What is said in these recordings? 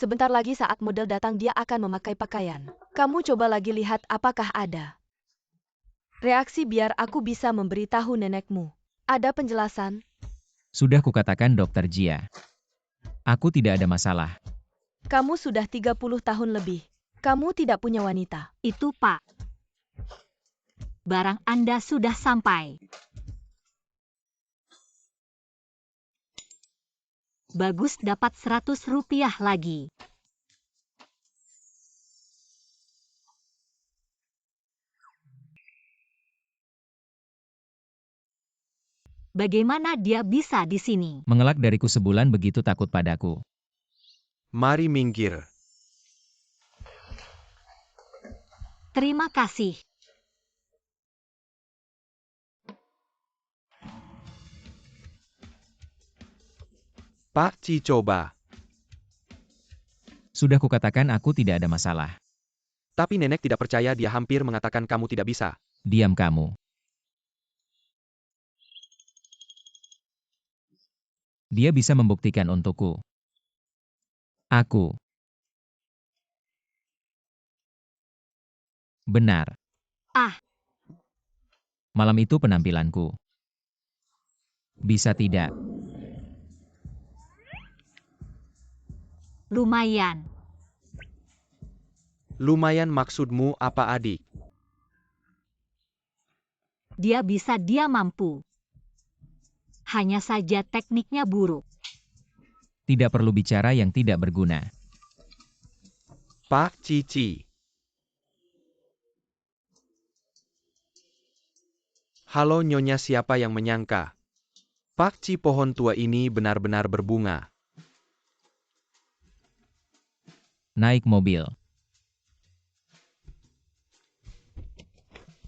Sebentar lagi saat model datang dia akan memakai pakaian. Kamu coba lagi lihat apakah ada reaksi biar aku bisa memberitahu nenekmu. Ada penjelasan? Sudah kukatakan Dokter Jia. Aku tidak ada masalah. Kamu sudah 30 tahun lebih. Kamu tidak punya wanita. Itu Pak. Barang Anda sudah sampai. Bagus dapat Rp100 lagi. Bagaimana dia bisa di sini? Mengelak dariku sebulan begitu takut padaku. Mari minggir. Terima kasih. Pak Ci coba. Sudah kukatakan aku tidak ada masalah. Tapi nenek tidak percaya, dia hampir mengatakan kamu tidak bisa. Diam kamu. Dia bisa membuktikan untukku. Aku. Benar. Ah. Malam itu penampilanku. Bisa tidak? Lumayan. Lumayan maksudmu apa, adik? Dia bisa, dia mampu. Hanya saja tekniknya buruk. Tidak perlu bicara yang tidak berguna. Pak Cici. Halo Nyonya, siapa yang menyangka? Pak Ci, pohon tua ini benar-benar berbunga. Naik mobil.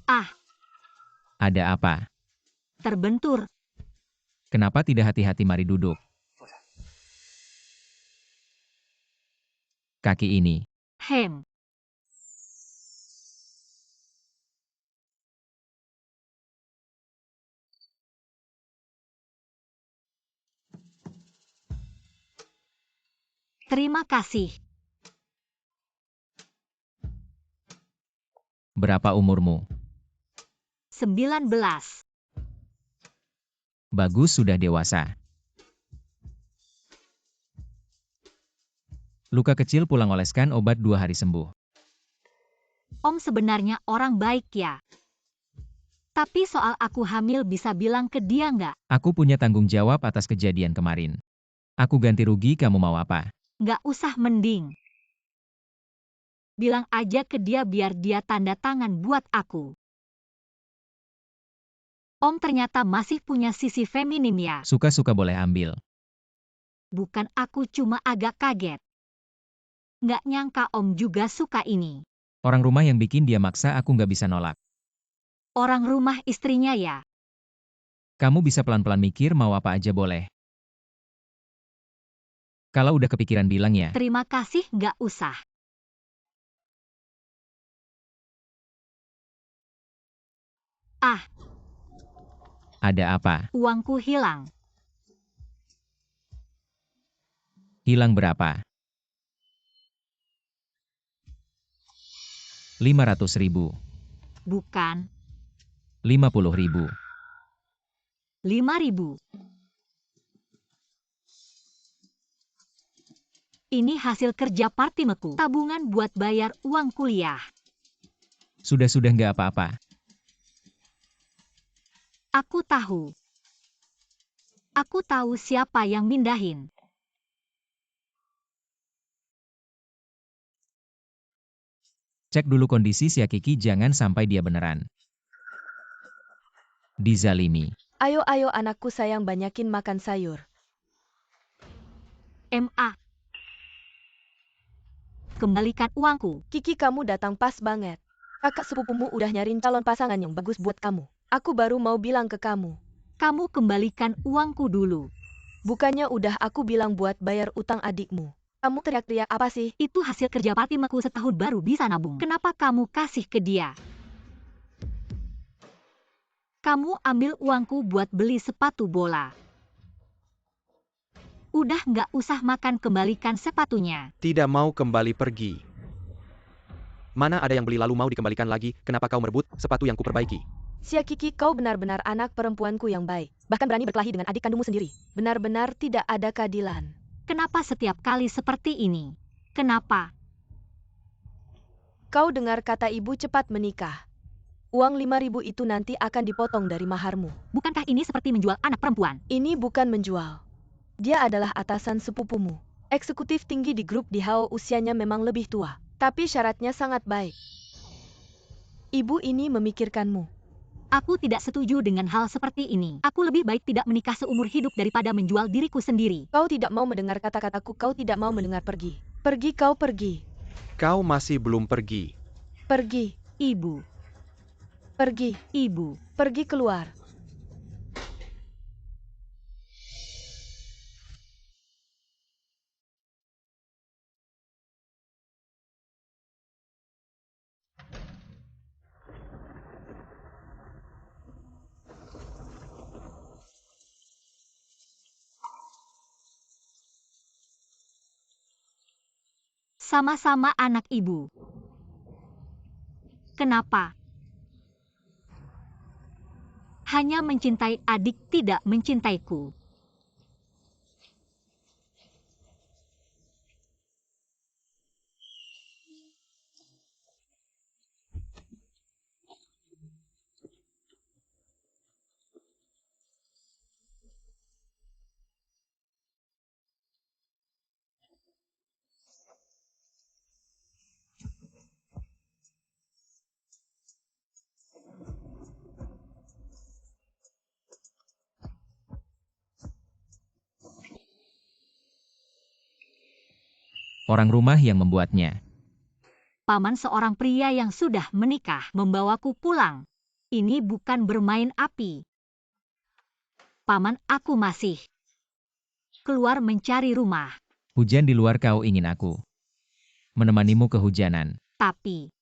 Ah. Ada apa? Terbentur. Kenapa tidak hati-hati, mari duduk. Kaki ini. Hem. Terima kasih. Berapa umurmu? 19. Bagus, sudah dewasa. Luka kecil, pulang oleskan obat 2 hari sembuh. Om sebenarnya orang baik ya. Tapi soal aku hamil bisa bilang ke dia nggak? Aku punya tanggung jawab atas kejadian kemarin. Aku ganti rugi, kamu mau apa? Nggak usah, mending bilang aja ke dia biar dia tanda tangan buat aku. Om ternyata masih punya sisi feminim ya. Suka-suka boleh ambil. Bukan, aku cuma agak kaget. Nggak nyangka Om juga suka ini. Orang rumah yang bikin dia maksa, aku nggak bisa nolak. Orang rumah istrinya ya. Kamu bisa pelan-pelan mikir, mau apa aja boleh. Kalau udah kepikiran bilang ya. Terima kasih, nggak usah. Ah. Ada apa? Uangku hilang. Hilang berapa? 500.000. Bukan. 50.000. 5.000. Ini hasil kerja partimeku. Tabungan buat bayar uang kuliah. Sudah nggak apa-apa. Aku tahu. Aku tahu siapa yang mindahin. Cek dulu kondisi si Kiki, jangan sampai dia beneran dizalimi. Ayo anakku sayang, banyakin makan sayur. MA. Kembalikan uangku. Kiki, kamu datang pas banget. Kakak sepupumu udah nyariin calon pasangan yang bagus buat kamu. Aku baru mau bilang ke kamu. Kamu kembalikan uangku dulu. Bukannya udah aku bilang buat bayar utang adikmu. Kamu teriak-teriak apa sih? Itu hasil kerja partimeku, setahun baru bisa nabung. Kenapa kamu kasih ke dia? Kamu ambil uangku buat beli sepatu bola. Udah nggak usah makan, kembalikan sepatunya. Tidak mau kembali pergi. Mana ada yang beli lalu mau dikembalikan lagi, kenapa kau merebut sepatu yang kuperbaiki? Siakiki, kau benar-benar anak perempuanku yang baik. Bahkan berani berkelahi dengan adik kandungmu sendiri. Benar-benar tidak ada keadilan. Kenapa setiap kali seperti ini? Kenapa? Kau dengar kata ibu, cepat menikah. Uang 5.000 itu nanti akan dipotong dari maharmu. Bukankah ini seperti menjual anak perempuan? Ini bukan menjual. Dia adalah atasan sepupumu. Eksekutif tinggi di grup di Hao, usianya memang lebih tua. Tapi syaratnya sangat baik. Ibu ini memikirkanmu. Aku tidak setuju dengan hal seperti ini. Aku lebih baik tidak menikah seumur hidup daripada menjual diriku sendiri. Kau tidak mau mendengar kata-kataku, kau tidak mau mendengar, pergi. Pergi, kau pergi. Kau masih belum pergi. Pergi, Ibu, pergi, ibu. pergi keluar. Sama-sama anak ibu. Kenapa? Hanya mencintai adik, tidak mencintaiku. Orang rumah yang membuatnya. Paman seorang pria yang sudah menikah membawaku pulang. Ini bukan bermain api. Paman, aku masih keluar mencari rumah. Hujan di luar, kau ingin aku menemanimu kehujanan. Tapi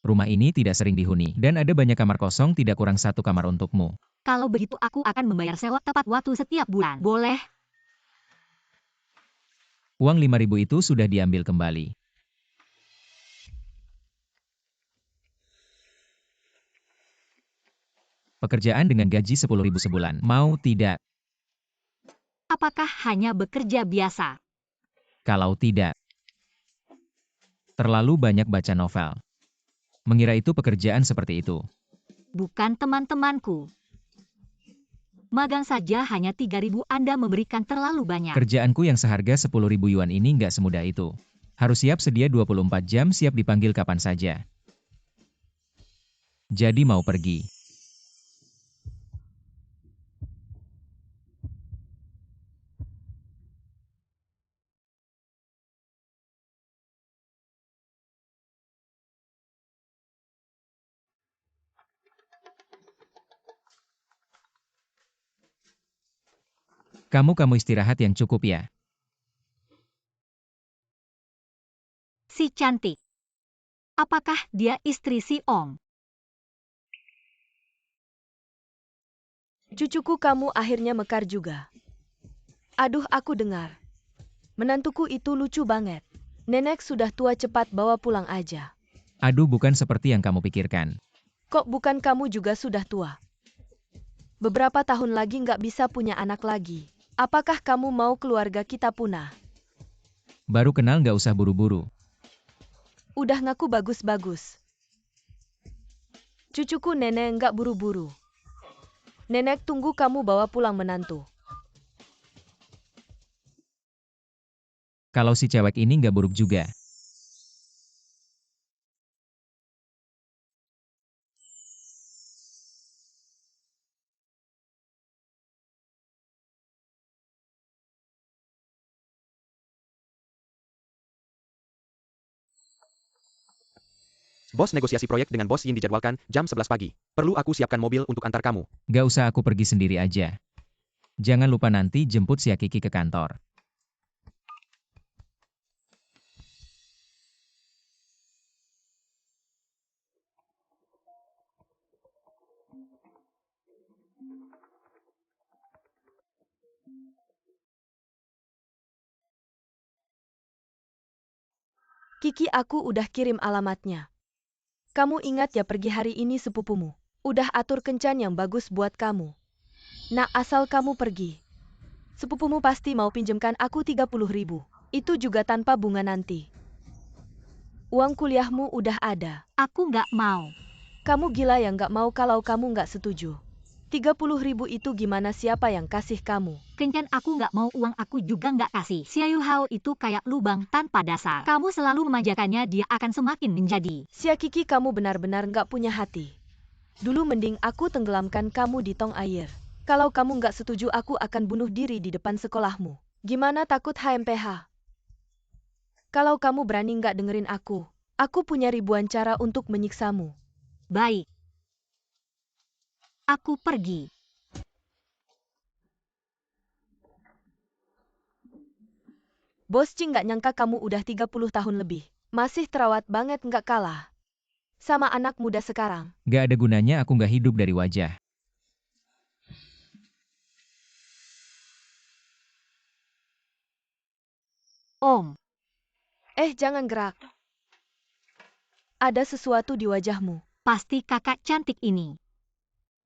Rumah ini tidak sering dihuni, dan ada banyak kamar kosong, tidak kurang satu kamar untukmu. kalau begitu aku akan membayar sewa tepat waktu setiap bulan. Boleh? Uang 5.000 itu sudah diambil kembali. Pekerjaan dengan gaji 10.000 sebulan. Mau tidak? Apakah hanya bekerja biasa? Kalau tidak, terlalu banyak baca novel. Mengira itu pekerjaan seperti itu. Bukan teman-temanku. Magang saja hanya 3.000, Anda memberikan terlalu banyak. Kerjaanku yang seharga 10.000 yuan ini nggak semudah itu. Harus siap sedia 24 jam, siap dipanggil kapan saja. Jadi mau pergi? Kamu istirahat yang cukup ya. Si cantik. Apakah dia istri si Om? Cucuku, kamu akhirnya mekar juga. Aduh, aku dengar. Menantuku itu lucu banget. Nenek sudah tua, cepat bawa pulang aja. Aduh, bukan seperti yang kamu pikirkan. Kok bukan, kamu juga sudah tua. Beberapa tahun lagi nggak bisa punya anak lagi. Apakah kamu mau keluarga kita punah? Baru kenal nggak usah buru-buru. Udah ngaku bagus-bagus. Cucuku, nenek nggak buru-buru. Nenek tunggu kamu bawa pulang menantu. Kalau si cewek ini nggak buruk juga. Bos negosiasi proyek dengan bos Yin dijadwalkan jam 11 pagi. Perlu aku siapkan mobil untuk antar kamu. Nggak usah, aku pergi sendiri aja. Jangan lupa nanti jemput si Akiki ke kantor. Kiki, aku udah kirim alamatnya. Kamu ingat ya pergi hari ini sepupumu. Udah atur kencan yang bagus buat kamu. Nah, asal kamu pergi. Sepupumu pasti mau pinjamkan aku 30.000. Itu juga tanpa bunga nanti. Uang kuliahmu udah ada. Aku nggak mau. Kamu gila ya nggak mau kalau kamu nggak setuju. 30.000 itu gimana, siapa yang kasih kamu? Kencan aku nggak mau, uang aku juga nggak kasih. Xiao Hao itu kayak lubang tanpa dasar. Kamu selalu memanjakannya, dia akan semakin menjadi. Sia Kiki, kamu benar-benar nggak punya hati. Dulu mending aku tenggelamkan kamu di tong air. Kalau kamu nggak setuju, aku akan bunuh diri di depan sekolahmu. Gimana, takut HMPH? Kalau kamu berani nggak dengerin aku punya ribuan cara untuk menyiksamu. Baik. Aku pergi. Bos Cing nggak nyangka kamu udah 30 tahun lebih. Masih terawat banget, nggak kalah sama anak muda sekarang. Gak ada gunanya aku nggak hidup dari wajah. Om, Jangan gerak. Ada sesuatu di wajahmu. pasti kakak cantik ini.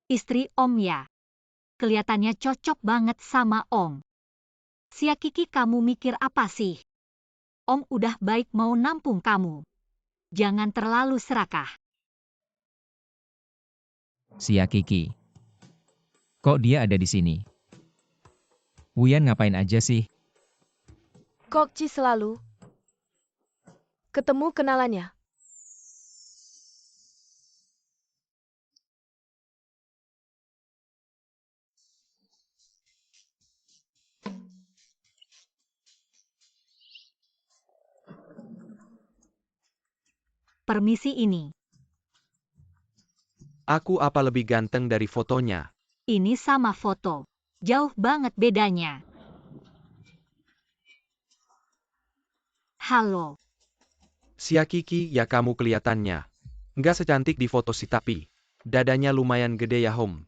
Istri Om ya. Kelihatannya cocok banget sama Om. Sia Kiki, kamu mikir apa sih? Om udah baik mau nampung kamu. Jangan terlalu serakah. Sia Kiki. Kok dia ada di sini? Wuyan ngapain aja sih? Kok Ci selalu ketemu kenalannya? Permisi ini. Aku apa lebih ganteng dari fotonya? Ini sama foto. Jauh banget bedanya. Halo. Sia Kiki, ya kamu kelihatannya. Nggak secantik di foto sih, tapi dadanya lumayan gede ya Hom.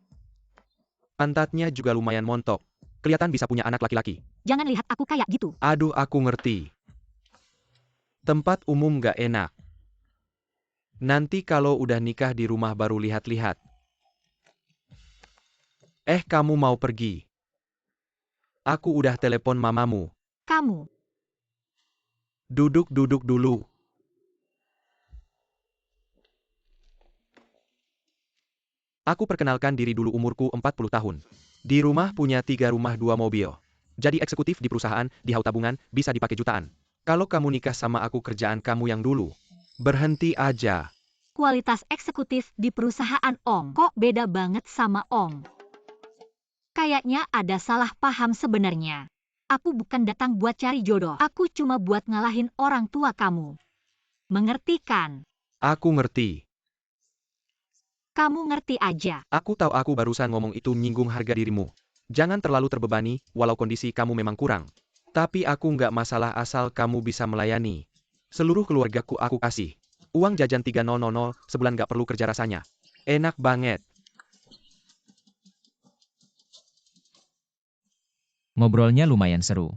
Pantatnya juga lumayan montok. Kelihatan bisa punya anak laki-laki. Jangan lihat aku kayak gitu. Aduh, aku ngerti. Tempat umum nggak enak. Nanti kalau udah nikah di rumah baru lihat-lihat. Kamu mau pergi? Aku udah telepon mamamu. Kamu. Duduk dulu. Aku perkenalkan diri dulu, umurku 40 tahun. Di rumah punya 3 rumah 2 mobil. Jadi eksekutif di perusahaan, di haut tabungan, bisa dipakai jutaan. Kalau kamu nikah sama aku, kerjaan kamu yang dulu berhenti aja. Kualitas eksekutif di perusahaan Om kok beda banget sama Om. Kayaknya ada salah paham sebenarnya. Aku bukan datang buat cari jodoh. Aku cuma buat ngalahin orang tua kamu. Mengerti kan? Aku ngerti. Kamu ngerti aja. Aku tahu aku barusan ngomong itu nyinggung harga dirimu. Jangan terlalu terbebani, walau kondisi kamu memang kurang. Tapi aku nggak masalah asal kamu bisa melayani. Seluruh keluargaku aku kasih. Uang jajan 3.000 sebulan nggak perlu kerja rasanya. Enak banget. Ngobrolnya lumayan seru.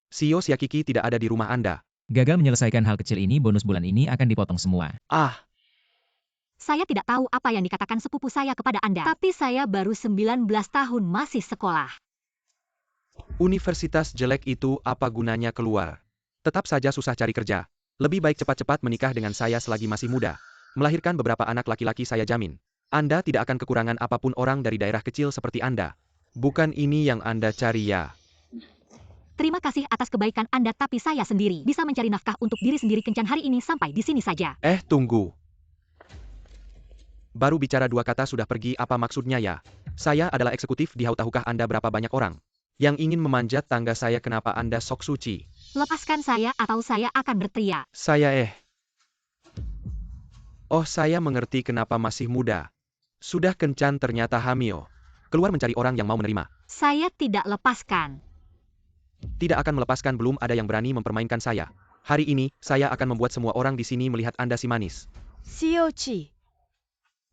CEO Sia Kiki tidak ada di rumah Anda. Gagal menyelesaikan hal kecil ini, bonus bulan ini akan dipotong semua. Saya tidak tahu apa yang dikatakan sepupu saya kepada Anda. Tapi saya baru 19 tahun masih sekolah. Universitas jelek itu apa gunanya keluar? Tetap saja susah cari kerja. Lebih baik cepat-cepat menikah dengan saya selagi masih muda. Melahirkan beberapa anak laki-laki saya jamin. Anda tidak akan kekurangan apapun orang dari daerah kecil seperti Anda. Bukan ini yang Anda cari ya? Terima kasih atas kebaikan Anda, tapi saya sendiri bisa mencari nafkah untuk diri sendiri. Kencan hari ini sampai di sini saja. Tunggu. Baru bicara 2 kata sudah pergi, apa maksudnya ya? Saya adalah eksekutif di haut. Tahukah Anda berapa banyak orang yang ingin memanjat tangga saya? Kenapa Anda sok suci? Lepaskan saya atau saya akan berteriak. Saya mengerti kenapa masih muda. Sudah kencan ternyata hamil. Keluar mencari orang yang mau menerima. Saya tidak lepaskan. Tidak akan melepaskan, belum ada yang berani mempermainkan saya. Hari ini, saya akan membuat semua orang di sini melihat Anda si manis. CEO Ci,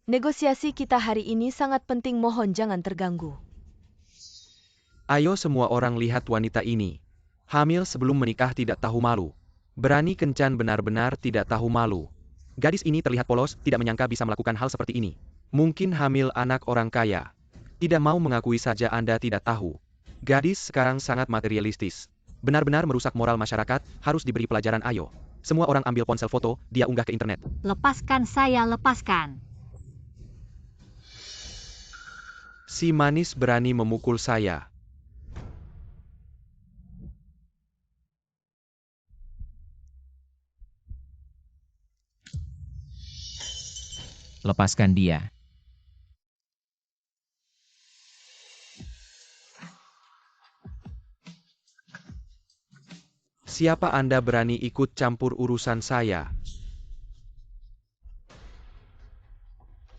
negosiasi kita hari ini sangat penting, mohon jangan terganggu. Ayo semua orang lihat wanita ini. Hamil sebelum menikah tidak tahu malu. Berani kencan benar-benar tidak tahu malu. Gadis ini terlihat polos, tidak menyangka bisa melakukan hal seperti ini. Mungkin hamil anak orang kaya. Tidak mau mengakui saja Anda tidak tahu. Gadis sekarang sangat materialistis. Benar-benar merusak moral masyarakat, harus diberi pelajaran ayo. Semua orang ambil ponsel foto, dia unggah ke internet. Lepaskan saya, lepaskan. Si manis berani memukul saya. Lepaskan dia. Siapa Anda berani ikut campur urusan saya?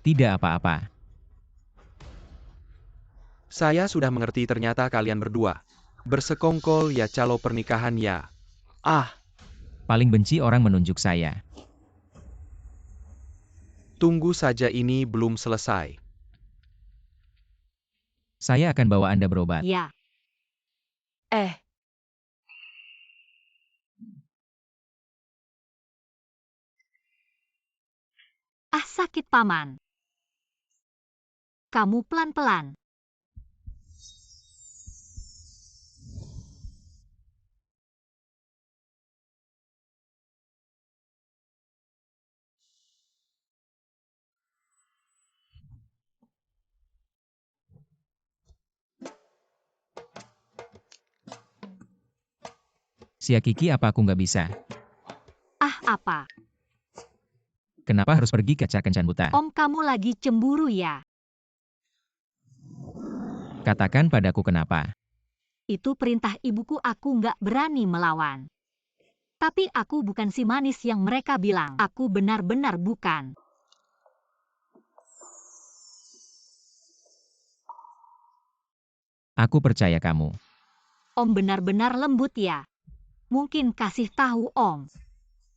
Tidak apa-apa. Saya sudah mengerti ternyata kalian berdua. Bersekongkol ya calo pernikahan ya. Ah, Paling benci orang menunjuk saya. tunggu saja ini belum selesai. Saya akan bawa Anda berobat. Ya, Eh, sakit paman. Kamu pelan-pelan. Sia Kiki, apa aku nggak bisa? Apa? Kenapa harus pergi ke kencan buta? Om, kamu lagi cemburu ya? Katakan padaku kenapa. Itu perintah ibuku, aku nggak berani melawan. Tapi aku bukan si manis yang mereka bilang. Aku benar-benar bukan. Aku percaya kamu. Om benar-benar lembut ya. Mungkin kasih tahu Om.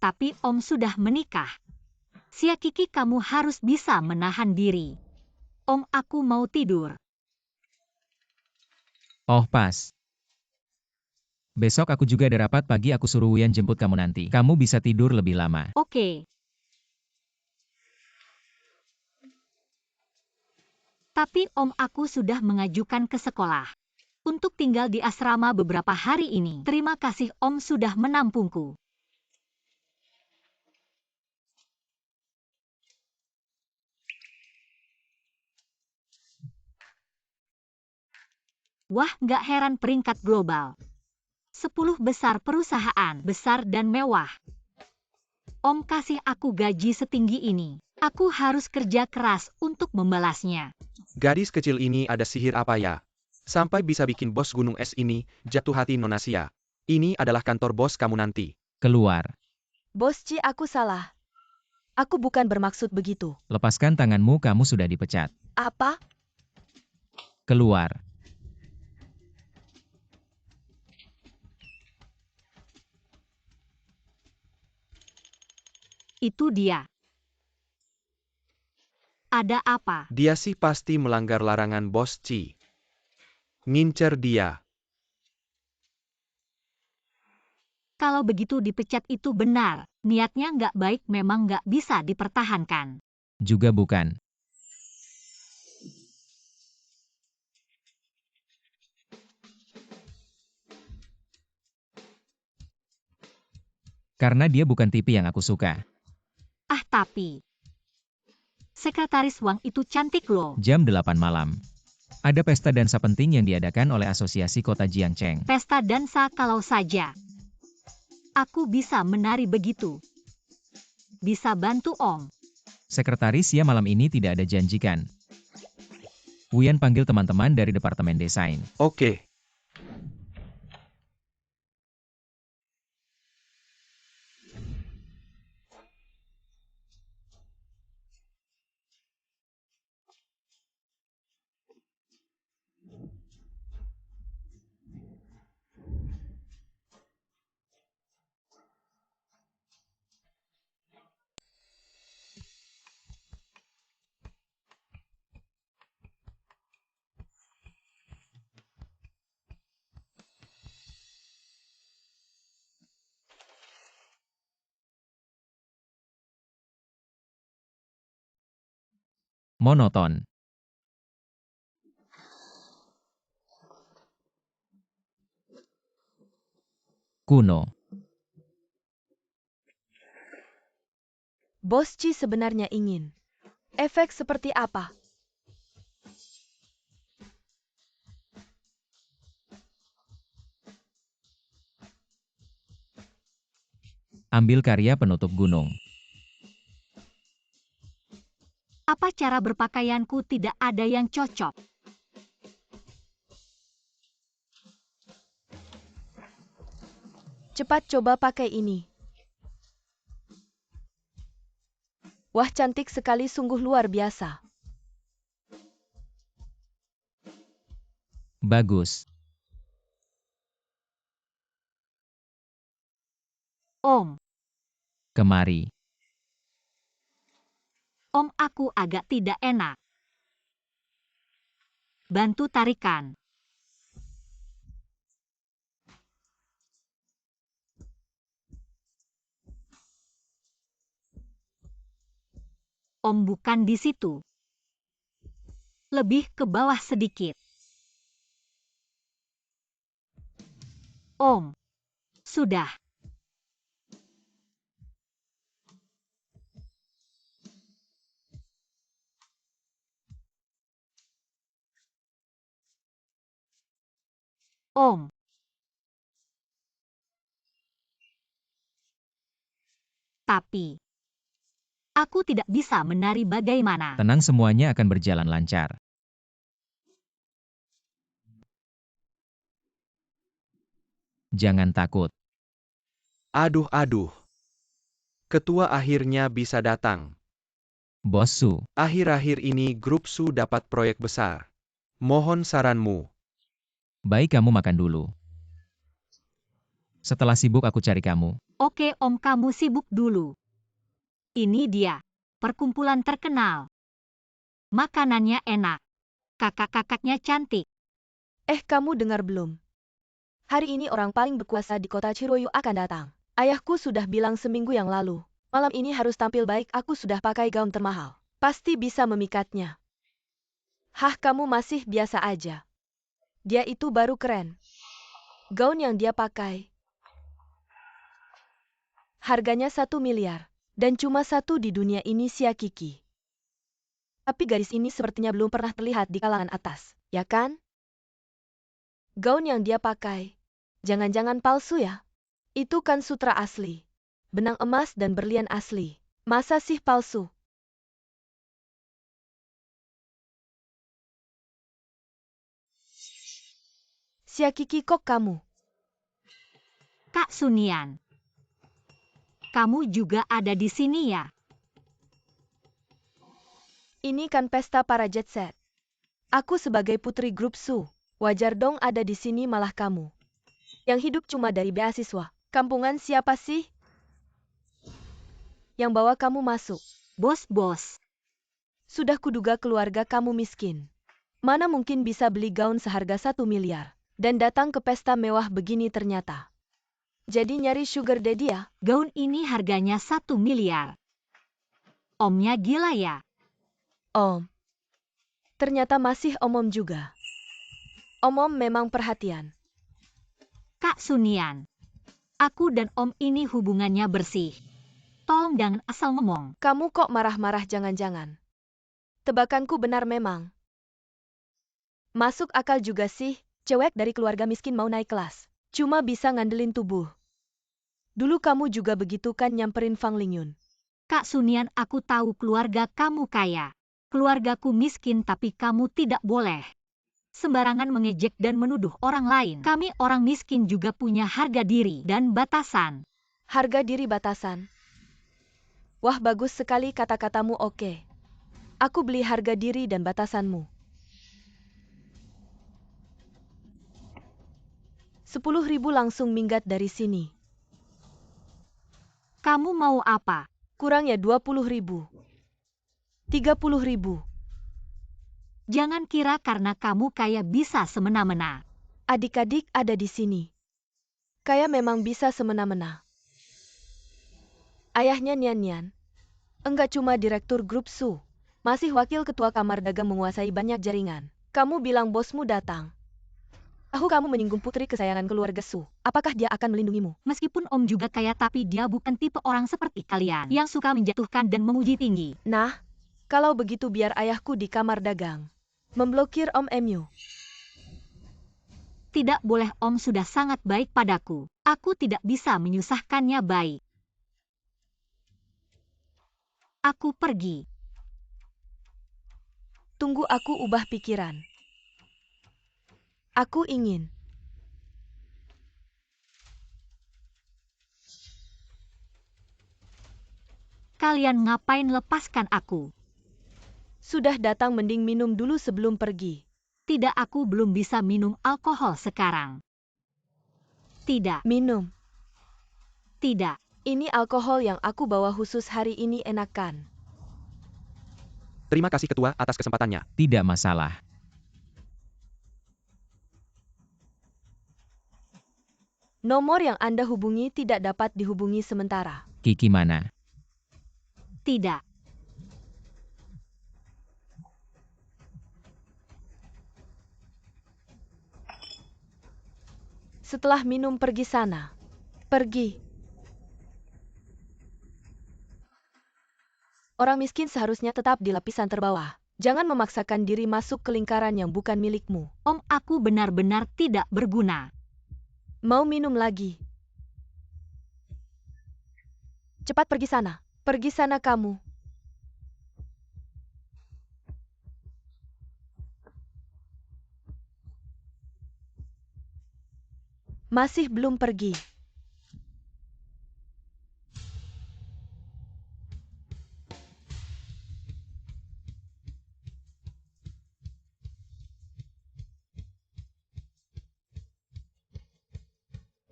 Tapi Om sudah menikah. Sia Kiki, kamu harus bisa menahan diri. Om, aku mau tidur. Oh, pas. Besok aku juga ada rapat pagi, aku suruh Wian jemput kamu nanti. Kamu bisa tidur lebih lama. Oke. Tapi Om, aku sudah mengajukan ke sekolah untuk tinggal di asrama beberapa hari ini. Terima kasih Om sudah menampungku. Wah, nggak heran peringkat global. 10 besar perusahaan, besar dan mewah. Om kasih aku gaji setinggi ini. Aku harus kerja keras untuk membalasnya. Gadis kecil ini ada sihir apa ya? Sampai bisa bikin bos gunung es ini jatuh hati Nona Sia. Ini adalah kantor bos kamu nanti. Keluar. Bos Ci, aku salah. Aku bukan bermaksud begitu. Lepaskan tanganmu, kamu sudah dipecat. Apa? Keluar. Itu dia. Ada apa? Dia sih pasti melanggar larangan bos Ci. Ngincer dia. Kalau begitu dipecat itu benar. Niatnya nggak baik, memang nggak bisa dipertahankan. Juga bukan. Karena dia bukan tipe yang aku suka. Tapi Sekretaris Wang itu cantik loh. Jam 8 malam. Ada pesta dansa penting yang diadakan oleh Asosiasi Kota Jiangcheng. Pesta dansa, kalau saja aku bisa menari begitu. Bisa bantu Om. Sekretaris ya, malam ini tidak ada janjikan. Wian panggil teman-teman dari Departemen Desain. Oke. Monoton. Kuno. Bos Ci sebenarnya ingin efek seperti apa? Ambil karya penutup gunung. Apa cara berpakaianku tidak ada yang cocok? Cepat coba pakai ini. Wah, cantik sekali, sungguh luar biasa. Bagus. Om, Kemari. Om, aku agak tidak enak. Bantu tarikan. Om, bukan di situ. Lebih ke bawah sedikit. Om, sudah. Om. Tapi, aku tidak bisa menari bagaimana. Tenang, semuanya akan berjalan lancar. Jangan takut. Aduh. Ketua akhirnya bisa datang. Bos Su. Akhir-akhir ini grup Su dapat proyek besar. Mohon saranmu. Baik, kamu makan dulu. Setelah sibuk aku cari kamu. Oke Om, kamu sibuk dulu. Ini dia, perkumpulan terkenal. Makanannya enak. Kakak-kakaknya cantik. Kamu dengar belum? Hari ini orang paling berkuasa di kota Ciroyu akan datang. Ayahku sudah bilang seminggu yang lalu. Malam ini harus tampil baik, aku sudah pakai gaun termahal. Pasti bisa memikatnya. Hah, kamu masih biasa aja. Dia itu baru keren. Gaun yang dia pakai harganya 1 miliar. Dan cuma satu di dunia ini, Sia Kiki. Tapi gadis ini sepertinya belum pernah terlihat di kalangan atas, ya kan? Gaun yang dia pakai, jangan-jangan palsu ya? Itu kan sutra asli. Benang emas dan berlian asli. Masa sih palsu? Sia Kiki, kok kamu? Kak Sunian. Kamu juga ada di sini ya? Ini kan pesta para jet set. Aku sebagai putri grup Su, wajar dong ada di sini, malah kamu. Yang hidup cuma dari beasiswa. Kampungan siapa sih yang bawa kamu masuk? Bos. Sudah kuduga keluarga kamu miskin. Mana mungkin bisa beli gaun seharga 1 miliar. Dan datang ke pesta mewah begini ternyata. Jadi nyari sugar daddy ya? Gaun ini harganya 1 miliar. Omnya gila ya? Om. Ternyata masih om juga. Om memang perhatian. Kak Sunian. Aku dan Om ini hubungannya bersih. Tolong jangan asal ngomong. Kamu kok marah-marah, jangan-jangan. Tebakanku benar memang. Masuk akal juga sih, cewek dari keluarga miskin mau naik kelas. Cuma bisa ngandelin tubuh. Dulu kamu juga begitu kan nyamperin Fang Lingyun? Kak Sunian, aku tahu keluarga kamu kaya. Keluargaku miskin, tapi kamu tidak boleh sembarangan mengejek dan menuduh orang lain. Kami orang miskin juga punya harga diri dan batasan. Harga diri batasan? Wah, bagus sekali kata-katamu, oke. Aku beli harga diri dan batasanmu. 10.000 langsung minggat dari sini. Kamu mau apa? Kurang ya 20.000. 30.000. Jangan kira karena kamu kaya bisa semena-mena. Adik-adik ada di sini. Kaya memang bisa semena-mena. Ayahnya Nian, enggak cuma direktur grup Su, Masih wakil ketua kamar dagang menguasai banyak jaringan. Kamu bilang bosmu datang. Kamu menyinggung putri kesayangan keluarga Su. Apakah dia akan melindungimu? Meskipun Om juga kaya tapi dia bukan tipe orang seperti kalian yang suka menjatuhkan dan memuji tinggi. Nah, kalau begitu biar ayahku di kamar dagang memblokir Om MU. Tidak boleh, Om sudah sangat baik padaku. Aku tidak bisa menyusahkannya baik. Aku pergi. Tunggu aku ubah pikiran. Aku ingin. Kalian ngapain lepaskan aku? Sudah datang mending minum dulu sebelum pergi. Tidak, aku belum bisa minum alkohol sekarang. Tidak, Minum. tidak. Ini alkohol yang aku bawa khusus hari ini, enakan. Terima kasih ketua atas kesempatannya. Tidak masalah. Nomor yang Anda hubungi tidak dapat dihubungi sementara. Kiki mana? Tidak. Setelah minum pergi sana. Pergi. Orang miskin seharusnya tetap di lapisan terbawah. Jangan memaksakan diri masuk ke lingkaran yang bukan milikmu. Om, aku benar-benar tidak berguna. Mau minum lagi? Cepat pergi sana. Pergi sana kamu. Masih belum pergi.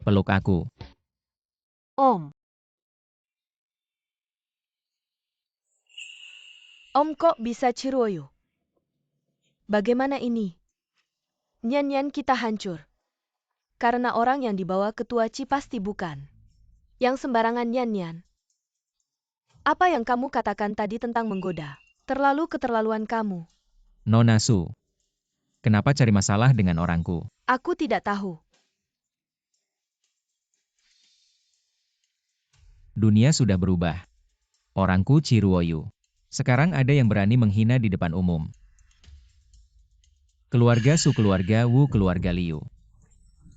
Peluk aku. Om, Om kok bisa Ciroyo? Bagaimana ini? Nyan-nyan kita hancur. Karena orang yang dibawa ketua Ci pasti bukan yang sembarangan nyan-nyan. Apa yang kamu katakan tadi tentang menggoda? Terlalu keterlaluan kamu. Nona Su. Kenapa cari masalah dengan orangku? Aku tidak tahu. Dunia sudah berubah. Orangku Ciruoyu. Sekarang ada yang berani menghina di depan umum. Keluarga Su, keluarga Wu, keluarga Liu.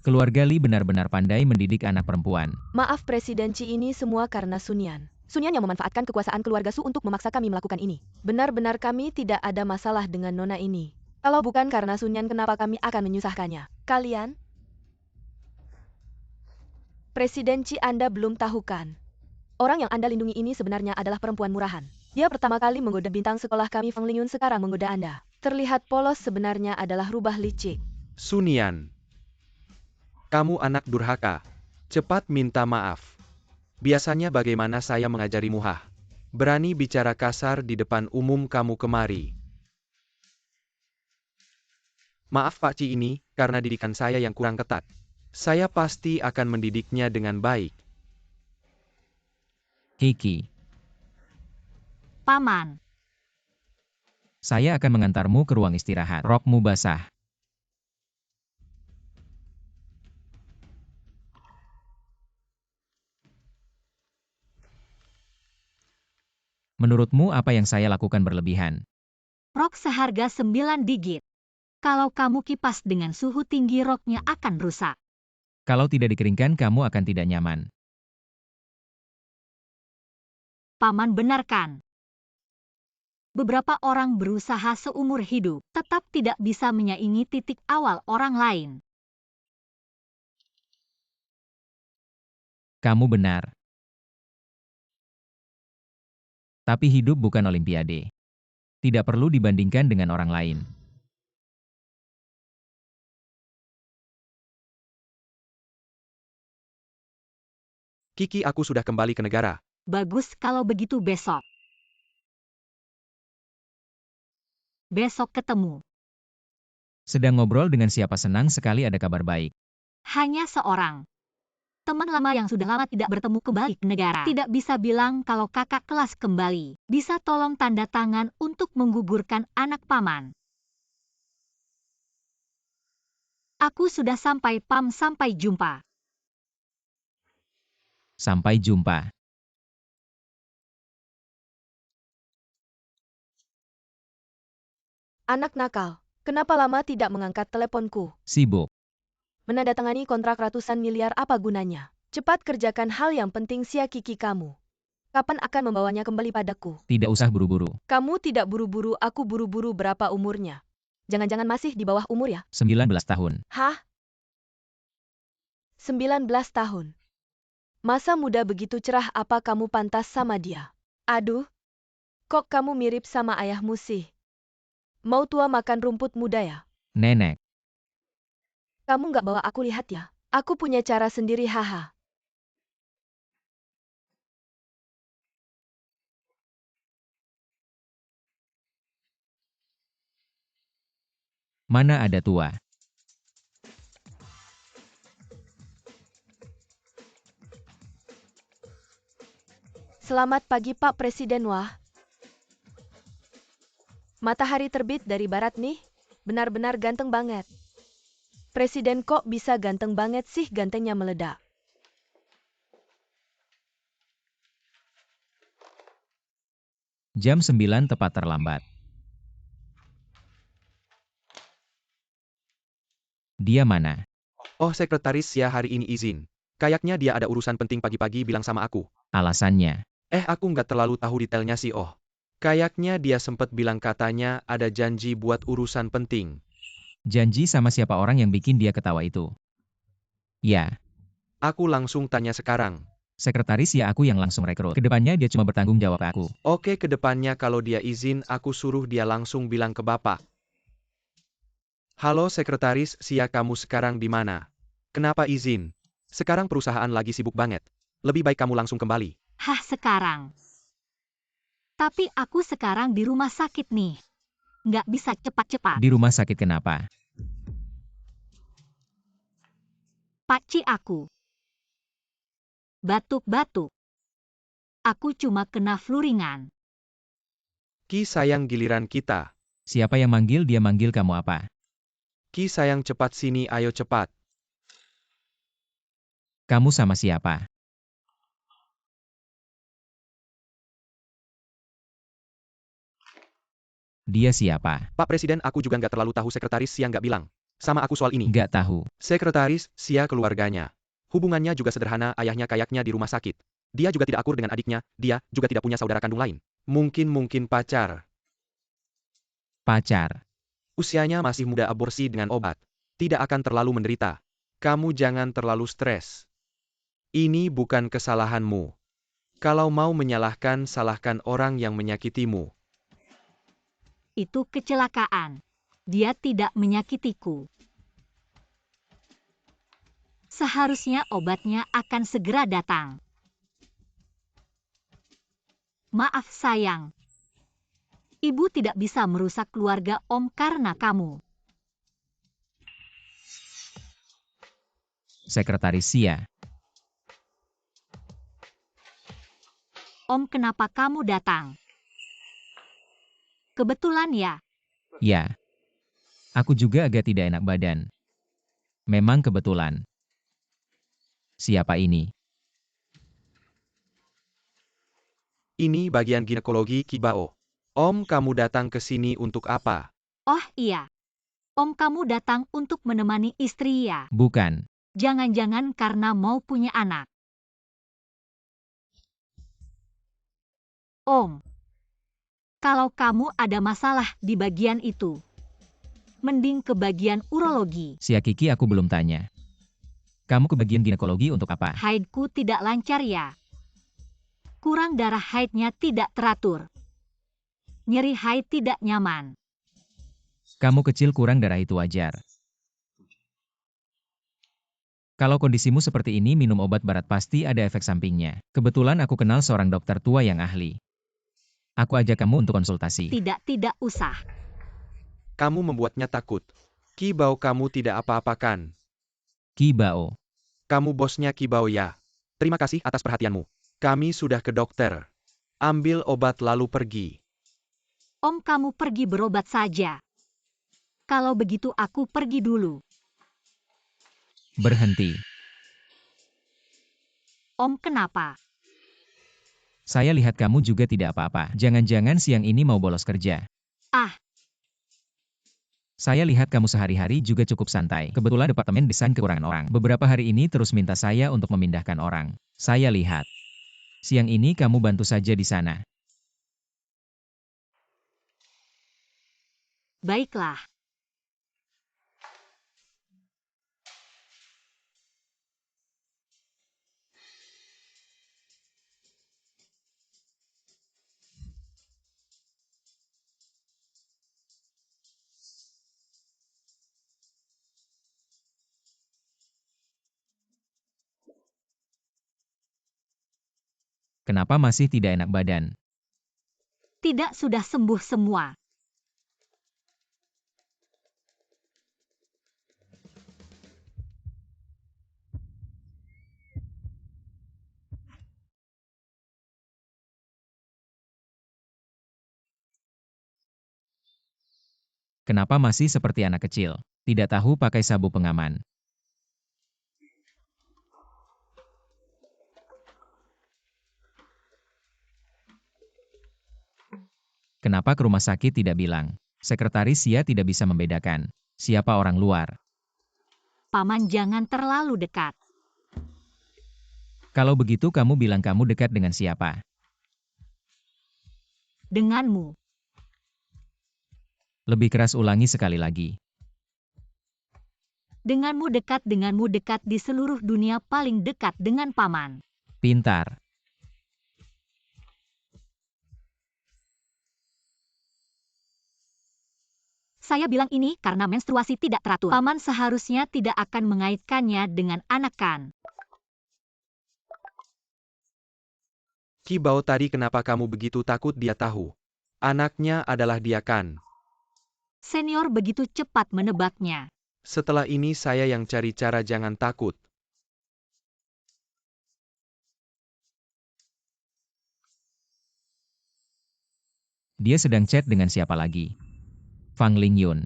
Keluarga Li benar-benar pandai mendidik anak perempuan. Maaf Presiden Ci, ini semua karena Sunyan. Sunyan yang memanfaatkan kekuasaan keluarga Su untuk memaksa kami melakukan ini. Benar-benar kami tidak ada masalah dengan nona ini. Kalau bukan karena Sunyan, kenapa kami akan menyusahkannya? Kalian? Presiden Ci, Anda belum tahu kan? Orang yang Anda lindungi ini sebenarnya adalah perempuan murahan. Dia pertama kali menggoda bintang sekolah kami, Fang Lingyun, sekarang menggoda Anda. Terlihat polos, sebenarnya adalah rubah licik. Sunian. Kamu anak durhaka. Cepat minta maaf. Biasanya bagaimana saya mengajarimu, hah? Berani bicara kasar di depan umum kamu kemari. Maaf Pak Ci, ini karena didikan saya yang kurang ketat. Saya pasti akan mendidiknya dengan baik. Kiki, Paman. saya akan mengantarmu ke ruang istirahat. Rokmu basah. Menurutmu apa yang saya lakukan berlebihan? Rok seharga 9 digit. Kalau kamu kipas dengan suhu tinggi, roknya akan rusak. Kalau tidak dikeringkan kamu akan tidak nyaman. Paman benarkan. Beberapa orang berusaha seumur hidup, tetap tidak bisa menyaingi titik awal orang lain. Kamu benar. Tapi hidup bukan olimpiade. Tidak perlu dibandingkan dengan orang lain. Kiki, aku sudah kembali ke negara. Bagus kalau begitu besok. Besok ketemu. Sedang ngobrol dengan siapa? Senang sekali ada kabar baik. Hanya seorang. Teman lama yang sudah lama tidak bertemu kembali ke negara. Tidak bisa bilang kalau kakak kelas kembali. Bisa tolong tanda tangan untuk menggugurkan anak paman. Aku sudah sampai Pam, sampai jumpa. Sampai jumpa. Anak nakal, kenapa lama tidak mengangkat teleponku? Sibuk. Menandatangani kontrak ratusan miliar apa gunanya? Cepat kerjakan hal yang penting sia Kiki kamu. Kapan akan membawanya kembali padaku? Tidak usah buru-buru. Kamu tidak buru-buru, aku buru-buru. Berapa umurnya? Jangan-jangan masih di bawah umur ya? 19 tahun. Hah? 19 tahun. Masa muda begitu cerah, apa kamu pantas sama dia? Aduh, kok kamu mirip sama ayahmu sih? Mau tua makan rumput muda ya? Nenek. Kamu nggak bawa aku lihat ya? Aku punya cara sendiri, haha. Mana ada tua. Selamat pagi Pak Presiden. Wah. Matahari terbit dari barat nih. Benar-benar ganteng banget. Presiden kok bisa ganteng banget sih, gantengnya meledak. Jam 9 tepat terlambat. Dia mana? Oh, sekretaris Sia hari ini izin. Kayaknya dia ada urusan penting pagi-pagi bilang sama aku. Alasannya. Aku nggak terlalu tahu detailnya sih. Oh. Kayaknya dia sempat bilang katanya ada janji buat urusan penting. Janji sama siapa orang yang bikin dia ketawa itu? Ya, Aku langsung tanya sekarang. sekretaris ya aku yang langsung rekrut. Kedepannya dia cuma bertanggung jawab ke aku. Oke, kedepannya kalau dia izin aku suruh dia langsung bilang ke Bapak. Halo sekretaris Sia, kamu sekarang di mana? Kenapa izin? Sekarang perusahaan lagi sibuk banget. Lebih baik kamu langsung kembali. Hah, sekarang? Tapi aku sekarang di rumah sakit nih. Nggak bisa cepat-cepat. Di rumah sakit kenapa? Pakcik aku. Batuk-batuk. Aku cuma kena flu ringan. Ki sayang, giliran kita. Siapa yang manggil dia, manggil kamu apa? Ki sayang, cepat sini, ayo cepat. Kamu sama siapa? Dia siapa? Pak Presiden, aku juga nggak terlalu tahu, sekretaris Sia nggak bilang sama aku soal ini. Nggak tahu. Sekretaris Sia keluarganya. Hubungannya juga sederhana, ayahnya kayaknya di rumah sakit. Dia juga tidak akur dengan adiknya, dia juga tidak punya saudara kandung lain. Mungkin pacar. Pacar. Usianya masih muda, aborsi dengan obat. Tidak akan terlalu menderita. Kamu jangan terlalu stres. Ini bukan kesalahanmu. Kalau mau menyalahkan, salahkan orang yang menyakitimu. Itu kecelakaan. Dia tidak menyakitiku. Seharusnya obatnya akan segera datang. Maaf sayang. Ibu tidak bisa merusak keluarga Om karena kamu. Sekretaris Sia. Om, kenapa kamu datang? Kebetulan ya. Ya. Aku juga agak tidak enak badan. Memang kebetulan. Siapa ini? Ini bagian ginekologi Ki Bao. Om, kamu datang ke sini untuk apa? Oh iya. Om, kamu datang untuk menemani istri ya? Bukan. Jangan-jangan karena mau punya anak. Om, kalau kamu ada masalah di bagian itu, mending ke bagian urologi. Sia Kiki, aku belum tanya. Kamu ke bagian ginekologi untuk apa? Haidku tidak lancar ya. Kurang darah, haidnya tidak teratur. Nyeri haid tidak nyaman. Kamu kecil, kurang darah itu wajar. Kalau kondisimu seperti ini, minum obat berat pasti ada efek sampingnya. Kebetulan aku kenal seorang dokter tua yang ahli. Aku ajak kamu untuk konsultasi. Tidak usah. Kamu membuatnya takut. Ki Bao, kamu tidak apa-apa kan? Ki Bao. Kamu bosnya Kibao ya? Terima kasih atas perhatianmu. Kami sudah ke dokter. Ambil obat lalu pergi. Om, kamu pergi berobat saja. Kalau begitu aku pergi dulu. Berhenti. Om, kenapa? Saya lihat kamu juga tidak apa-apa. Jangan-jangan siang ini mau bolos kerja. Ah, Saya lihat kamu sehari-hari juga cukup santai. Kebetulan departemen desain kekurangan orang. Beberapa hari ini terus minta saya untuk memindahkan orang. Saya lihat. Siang ini kamu bantu saja di sana. baiklah. Kenapa masih tidak enak badan? Tidak, sudah sembuh semua. Kenapa masih seperti anak kecil? Tidak tahu pakai sabuk pengaman. Kenapa ke rumah sakit tidak bilang? Sekretaris Sia tidak bisa membedakan siapa orang luar. Paman, jangan terlalu dekat. Kalau begitu kamu bilang kamu dekat dengan siapa? Denganmu. Lebih keras ulangi sekali lagi. Denganmu dekat di seluruh dunia, paling dekat dengan paman. Pintar. Saya bilang ini karena menstruasi tidak teratur. Paman seharusnya tidak akan mengaitkannya dengan anak kan. Kibao tadi kenapa kamu begitu takut dia tahu? Anaknya adalah dia kan? Senior begitu cepat menebaknya. Setelah ini saya yang cari cara jangan takut. Dia sedang chat dengan siapa lagi? Fang Lingyun.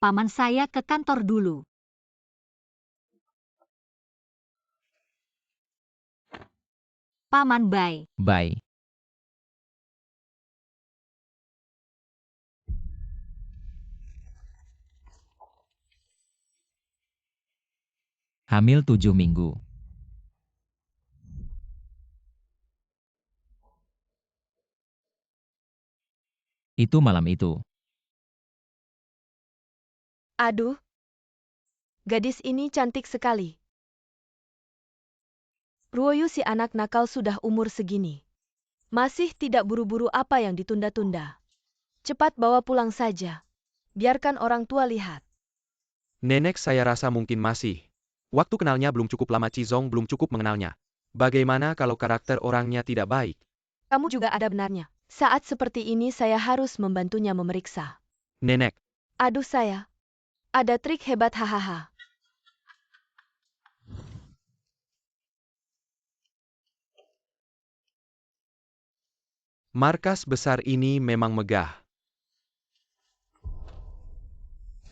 Paman, saya ke kantor dulu. Paman, bye. Bye. Hamil 7 minggu. Itu malam itu. Aduh, gadis ini cantik sekali. Ruoyu, si anak nakal sudah umur segini. Masih tidak buru-buru, apa yang ditunda-tunda. Cepat bawa pulang saja. Biarkan orang tua lihat. Nenek saya rasa mungkin masih. Waktu kenalnya belum cukup lama, Cizong belum cukup mengenalnya. Bagaimana kalau karakter orangnya tidak baik? Kamu juga ada benarnya. Saat seperti ini saya harus membantunya memeriksa. Nenek, Aduh saya. Ada trik hebat, hahaha. markas besar ini memang megah.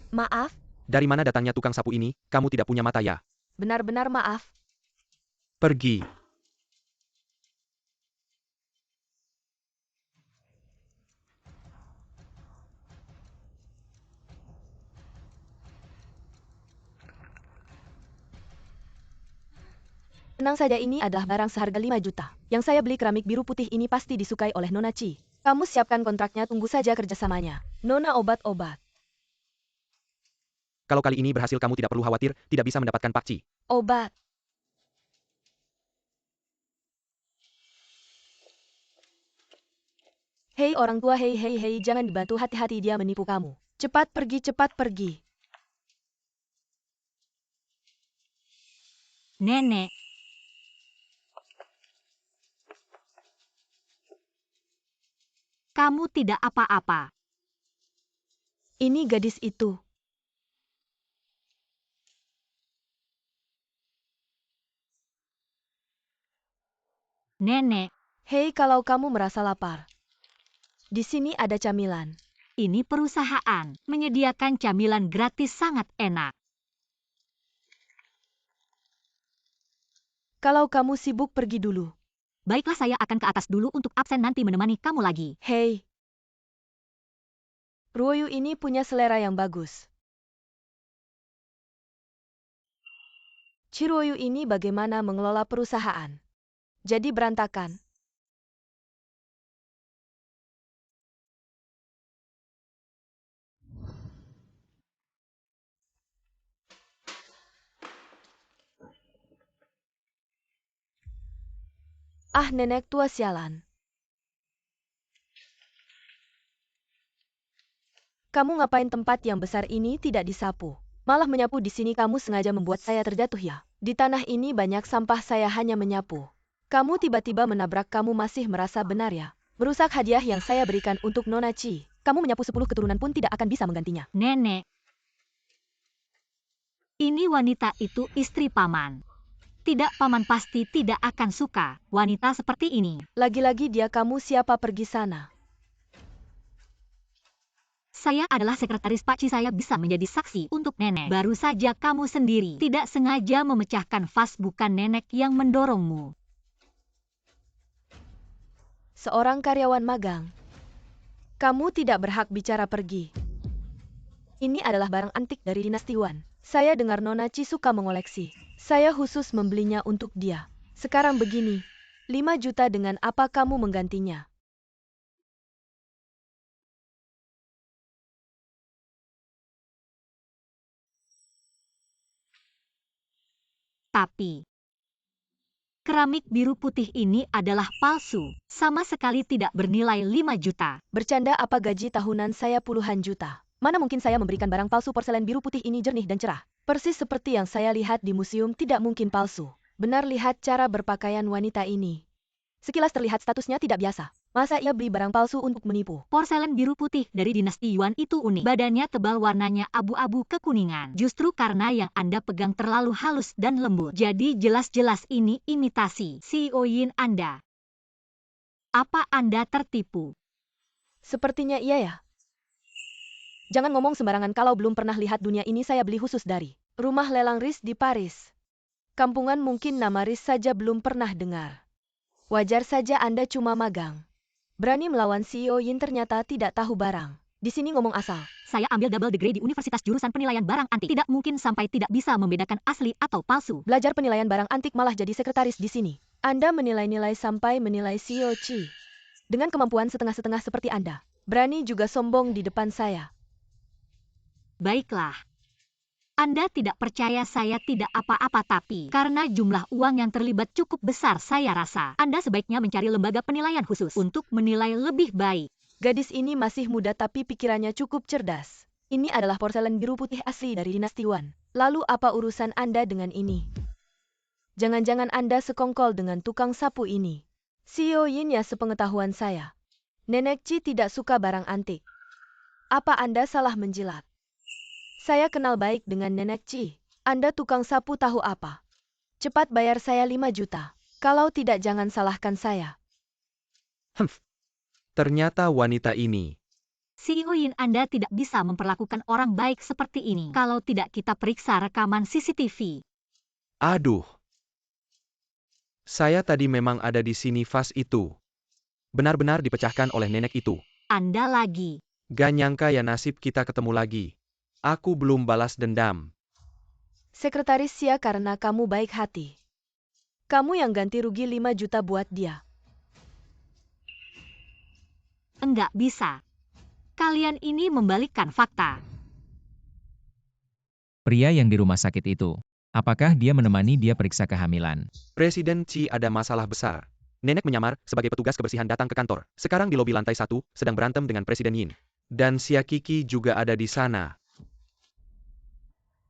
Maaf, Dari mana datangnya tukang sapu ini? Kamu tidak punya mata ya? benar-benar maaf. Pergi. Tenang saja, ini adalah barang seharga 5 juta. Yang saya beli keramik biru putih ini pasti disukai oleh Nona Chi. Kamu siapkan kontraknya, tunggu saja kerjasamanya. Nona obat-obat. Kalau kali ini berhasil kamu tidak perlu khawatir, tidak bisa mendapatkan pakci. Obat. Hei orang tua, hei hei hei, jangan dibantu, hati-hati dia menipu kamu. Cepat pergi, cepat pergi. Nenek. kamu tidak apa-apa. Ini gadis itu. Nenek, Hei, kalau kamu merasa lapar, di sini ada camilan. ini perusahaan menyediakan camilan gratis sangat enak. Kalau kamu sibuk, pergi dulu. Baiklah, saya akan ke atas dulu untuk absen nanti menemani kamu lagi. Hei, Ruoyu ini punya selera yang bagus. Chiruoyu ini bagaimana mengelola perusahaan. Jadi berantakan. Ah, nenek tua sialan. Kamu ngapain tempat yang besar ini tidak disapu? Malah menyapu di sini, kamu sengaja membuat saya terjatuh ya? Di tanah ini banyak sampah, saya hanya menyapu. Kamu tiba-tiba menabrak, kamu masih merasa benar ya? Merusak hadiah yang saya berikan untuk Nona Chi. Kamu menyapu 10 keturunan pun tidak akan bisa menggantinya. Nenek, ini wanita itu istri paman. Tidak, paman pasti tidak akan suka wanita seperti ini. Lagi-lagi dia, kamu siapa, pergi sana. Saya adalah sekretaris Pak Ci, saya bisa menjadi saksi untuk nenek. Baru saja kamu sendiri tidak sengaja memecahkan vas, bukan nenek yang mendorongmu. Seorang karyawan magang. Kamu tidak berhak bicara, pergi. Ini adalah barang antik dari dinasti Wan. Saya dengar Nona Chi suka mengoleksi. Saya khusus membelinya untuk dia. Sekarang begini, 5 juta, dengan apa kamu menggantinya? Tapi keramik biru putih ini adalah palsu. Sama sekali tidak bernilai 5 juta. Bercanda apa, gaji tahunan saya puluhan juta. Mana mungkin saya memberikan barang palsu? Porselen biru putih ini jernih dan cerah. Persis seperti yang saya lihat di museum, tidak mungkin palsu. Benar, lihat cara berpakaian wanita ini. Sekilas terlihat statusnya tidak biasa. Masa ia beli barang palsu untuk menipu? Porselen biru putih dari dinasti Yuan itu unik. Badannya tebal, warnanya abu-abu kekuningan. Justru karena yang Anda pegang terlalu halus dan lembut. Jadi jelas-jelas ini imitasi. CEO Yin Anda. Apa Anda tertipu? Sepertinya iya ya. Jangan ngomong sembarangan, kalau belum pernah lihat dunia ini, saya beli khusus dari rumah lelang RIS di Paris. Kampungan mungkin nama RIS saja belum pernah dengar. Wajar saja Anda cuma magang. Berani melawan CEO Yin, ternyata tidak tahu barang. Di sini ngomong asal. Saya ambil double degree di Universitas jurusan penilaian barang antik. Tidak mungkin sampai tidak bisa membedakan asli atau palsu. Belajar penilaian barang antik malah jadi sekretaris di sini. Anda menilai-nilai sampai menilai CEO Chi. Dengan kemampuan setengah-setengah seperti Anda, berani juga sombong di depan saya. Baiklah. Anda tidak percaya saya tidak apa-apa, tapi karena jumlah uang yang terlibat cukup besar, saya rasa Anda sebaiknya mencari lembaga penilaian khusus untuk menilai lebih baik. Gadis ini masih muda tapi pikirannya cukup cerdas. Ini adalah porselen biru putih asli dari dinasti Wan. Lalu apa urusan Anda dengan ini? Jangan-jangan Anda sekongkol dengan tukang sapu ini. CEO Yin ya, sepengetahuan saya. Nenek Chi tidak suka barang antik. Apa Anda salah menjilat? Saya kenal baik dengan Nenek Chi. Anda tukang sapu tahu apa? Cepat bayar saya 5 juta. Kalau tidak, jangan salahkan saya. Ternyata wanita ini. CEO Yin, Anda tidak bisa memperlakukan orang baik seperti ini. Kalau tidak, kita periksa rekaman CCTV. Aduh. Saya tadi memang ada di sini, vas itu. Benar-benar dipecahkan oleh nenek itu. Anda lagi. Gak nyangka ya, nasib kita ketemu lagi. Aku belum balas dendam. Sekretaris Sia, karena kamu baik hati. Kamu yang ganti rugi 5 juta buat dia. Enggak bisa. Kalian ini membalikkan fakta. Pria yang di rumah sakit itu. Apakah dia menemani dia periksa kehamilan? Presiden Chi ada masalah besar. Nenek menyamar sebagai petugas kebersihan datang ke kantor. Sekarang di lobi lantai 1, sedang berantem dengan Presiden Yin. Dan Xia Kiki juga ada di sana.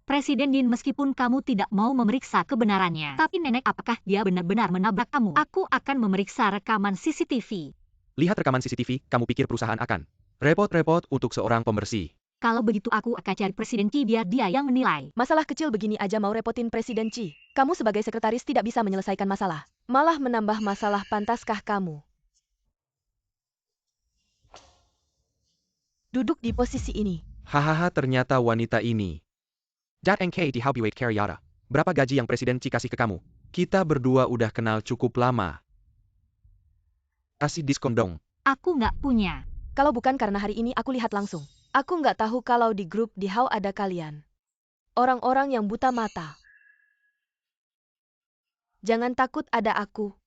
Presiden Yin, meskipun kamu tidak mau memeriksa kebenarannya, tapi nenek, apakah dia benar-benar menabrak kamu? Aku akan memeriksa rekaman CCTV. Lihat rekaman CCTV, kamu pikir perusahaan akan repot-repot untuk seorang pembersih. Kalau begitu aku akan cari Presiden Qi biar dia yang menilai. Masalah kecil begini aja mau repotin Presiden Qi. Kamu sebagai sekretaris tidak bisa menyelesaikan masalah. Malah menambah masalah, pantaskah kamu duduk di posisi ini? Hahaha, ternyata wanita ini. Jat NK di Heavyweight Karyara. Berapa gaji yang Presiden Qi kasih ke kamu? Kita berdua udah kenal cukup lama. Kasih diskon dong. Aku nggak punya. Kalau bukan karena hari ini aku lihat langsung. Aku nggak tahu kalau di grup di How ada kalian. Orang-orang yang buta mata. Jangan takut ada aku.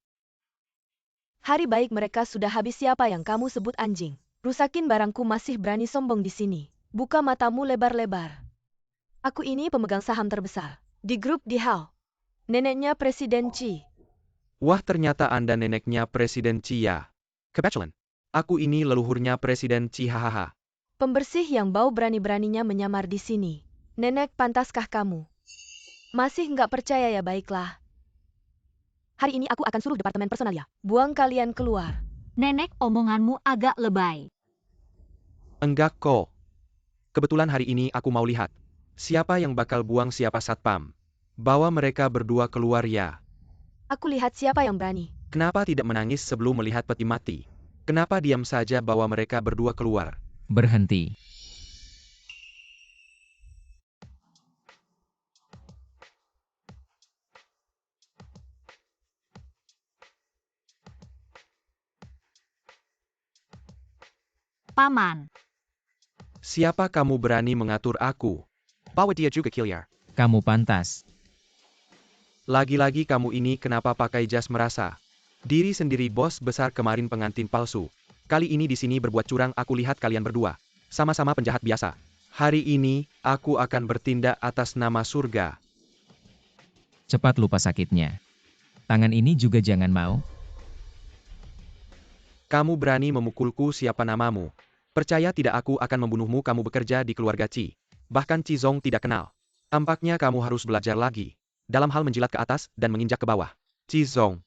Hari baik mereka sudah habis. Siapa yang kamu sebut anjing? Rusakin barangku masih berani sombong di sini. Buka matamu lebar-lebar. Aku ini pemegang saham terbesar di grup di How. Neneknya Presiden Qi. Wah, ternyata Anda neneknya Presiden Qi ya. Kebetulan. Aku ini leluhurnya Presiden Qi, hahaha. Pembersih yang bau berani-beraninya menyamar di sini. Nenek, pantaskah kamu? Masih nggak percaya ya? Baiklah. Hari ini aku akan suruh departemen personalia. Buang kalian keluar. Nenek, omonganmu agak lebay. Enggak kok. Kebetulan hari ini aku mau lihat. Siapa yang bakal buang siapa satpam. Bawa mereka berdua keluar ya. Aku lihat siapa yang berani. Kenapa tidak menangis sebelum melihat peti mati? Kenapa diam saja bawa mereka berdua keluar? Berhenti. Paman. Siapa kamu berani mengatur aku? Bawa dia juga Kilyar. Kamu pantas. Lagi-lagi kamu ini kenapa pakai jas merasa diri sendiri bos besar, kemarin pengantin palsu. Kali ini di sini berbuat curang. Aku lihat kalian berdua sama-sama penjahat biasa. Hari ini aku akan bertindak atas nama surga. Cepat lupa sakitnya. Tangan ini juga jangan mau. Kamu berani memukulku, siapa namamu? Percaya tidak, aku akan membunuhmu. Kamu bekerja di keluarga Qi. Bahkan Qi Zong tidak kenal. Tampaknya kamu harus belajar lagi dalam hal menjilat ke atas dan menginjak ke bawah. Qi Zong.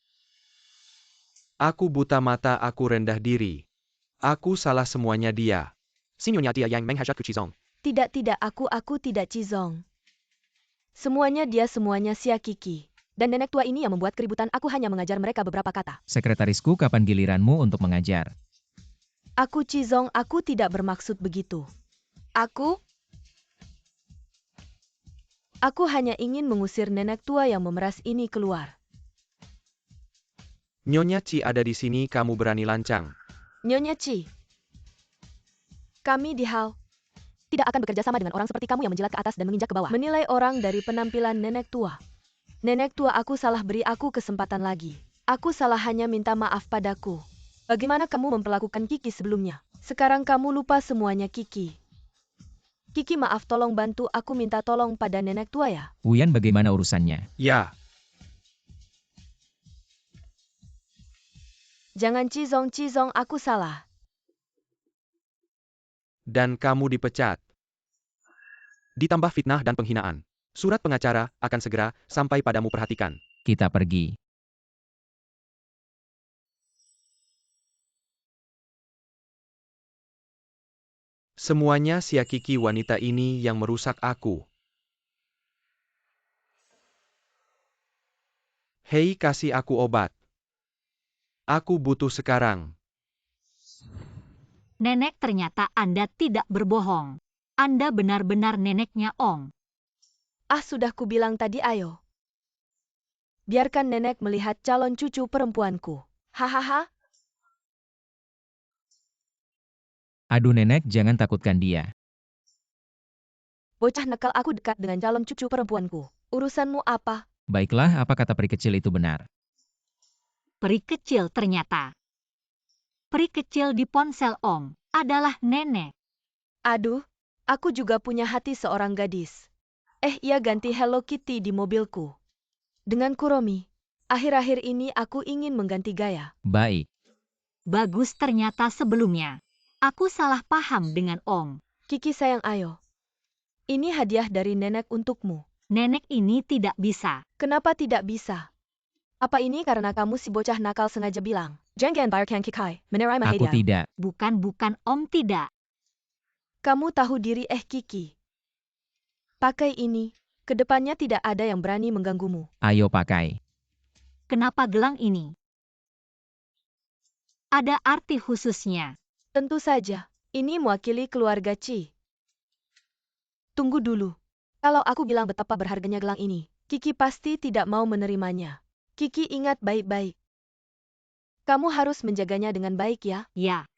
Aku buta mata, aku rendah diri. Aku salah semuanya dia. Sinyonya dia yang menghasutku Qi Zong. Tidak, aku tidak Cizong. Semuanya dia, semuanya Sia Kiki. Dan nenek tua ini yang membuat keributan. Aku hanya mengajar mereka beberapa kata. Sekretarisku, kapan giliranmu untuk mengajar? Aku Cizong, aku tidak bermaksud begitu. Aku hanya ingin mengusir nenek tua yang memeras ini keluar. Nyonya Qi ada di sini, kamu berani lancang. Nyonya Qi. Kami di How tidak akan bekerja sama dengan orang seperti kamu yang menjilat ke atas dan menginjak ke bawah. Menilai orang dari penampilan nenek tua. Nenek tua, aku salah, beri aku kesempatan lagi. Aku salah, hanya minta maaf padaku. Bagaimana kamu memperlakukan Kiki sebelumnya? Sekarang kamu lupa semuanya, Kiki. Kiki, maaf, tolong bantu aku minta tolong pada nenek tua ya. Wuyan, bagaimana urusannya? Ya. Jangan Cizong, aku salah. Dan kamu dipecat. Ditambah fitnah dan penghinaan. Surat pengacara akan segera sampai padamu, perhatikan. Kita pergi. Semuanya Sia Kiki, wanita ini yang merusak aku. Hei, kasih aku obat. Aku butuh sekarang. Nenek, ternyata Anda tidak berbohong. Anda benar-benar neneknya Ong. Ah, sudah kubilang tadi, ayo. Biarkan nenek melihat calon cucu perempuanku. Hahaha. Aduh nenek, jangan takutkan dia. Bocah nakal, aku dekat dengan calon cucu perempuanku. Urusanmu apa? Baiklah, apa kata peri kecil itu benar? Peri kecil ternyata. Peri kecil di ponsel Ong adalah nenek. Aduh, aku juga punya hati seorang gadis. Ia ganti Hello Kitty di mobilku. Dengan Kuromi. Akhir-akhir ini aku ingin mengganti gaya. Baik. Bagus, ternyata sebelumnya aku salah paham dengan Ong. Kiki sayang, ayo. Ini hadiah dari nenek untukmu. Nenek ini tidak bisa. Kenapa tidak bisa? Apa ini karena kamu si bocah nakal sengaja bilang? Jangan biarkan Kikai menerai Aku Mahediao. tidak. Bukan Om tidak. Kamu tahu diri Kiki. Pakai ini, kedepannya tidak ada yang berani mengganggumu. Ayo pakai. Kenapa gelang ini? Ada arti khususnya. Tentu saja, ini mewakili keluarga Chi. Tunggu dulu. Kalau aku bilang betapa berharganya gelang ini, Kiki pasti tidak mau menerimanya. Kiki ingat baik-baik. Kamu harus menjaganya dengan baik ya. Ya.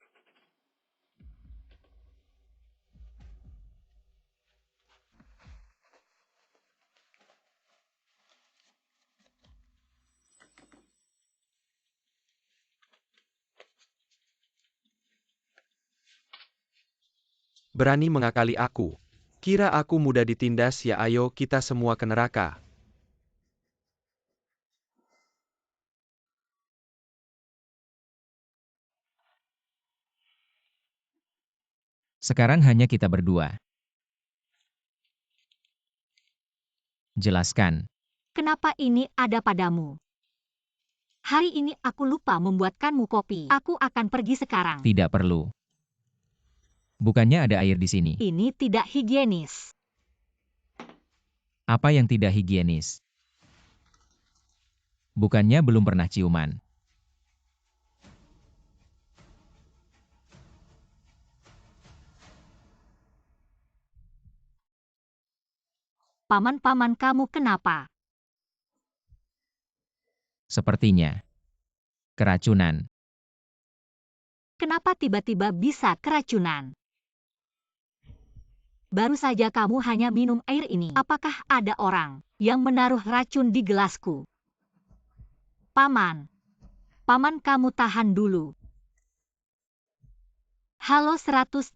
Berani mengakali aku. Kira aku mudah ditindas ya, ayo kita semua ke neraka. Sekarang hanya kita berdua. Jelaskan. Kenapa ini ada padamu? Hari ini aku lupa membuatkanmu kopi. Aku akan pergi sekarang. Tidak perlu. Bukannya ada air di sini. Ini tidak higienis. Apa yang tidak higienis? Bukannya belum pernah ciuman. Paman-paman kamu kenapa? Sepertinya. Keracunan. Kenapa tiba-tiba bisa keracunan? Baru saja kamu hanya minum air ini. Apakah ada orang yang menaruh racun di gelasku? Paman. Paman kamu tahan dulu. Halo 120.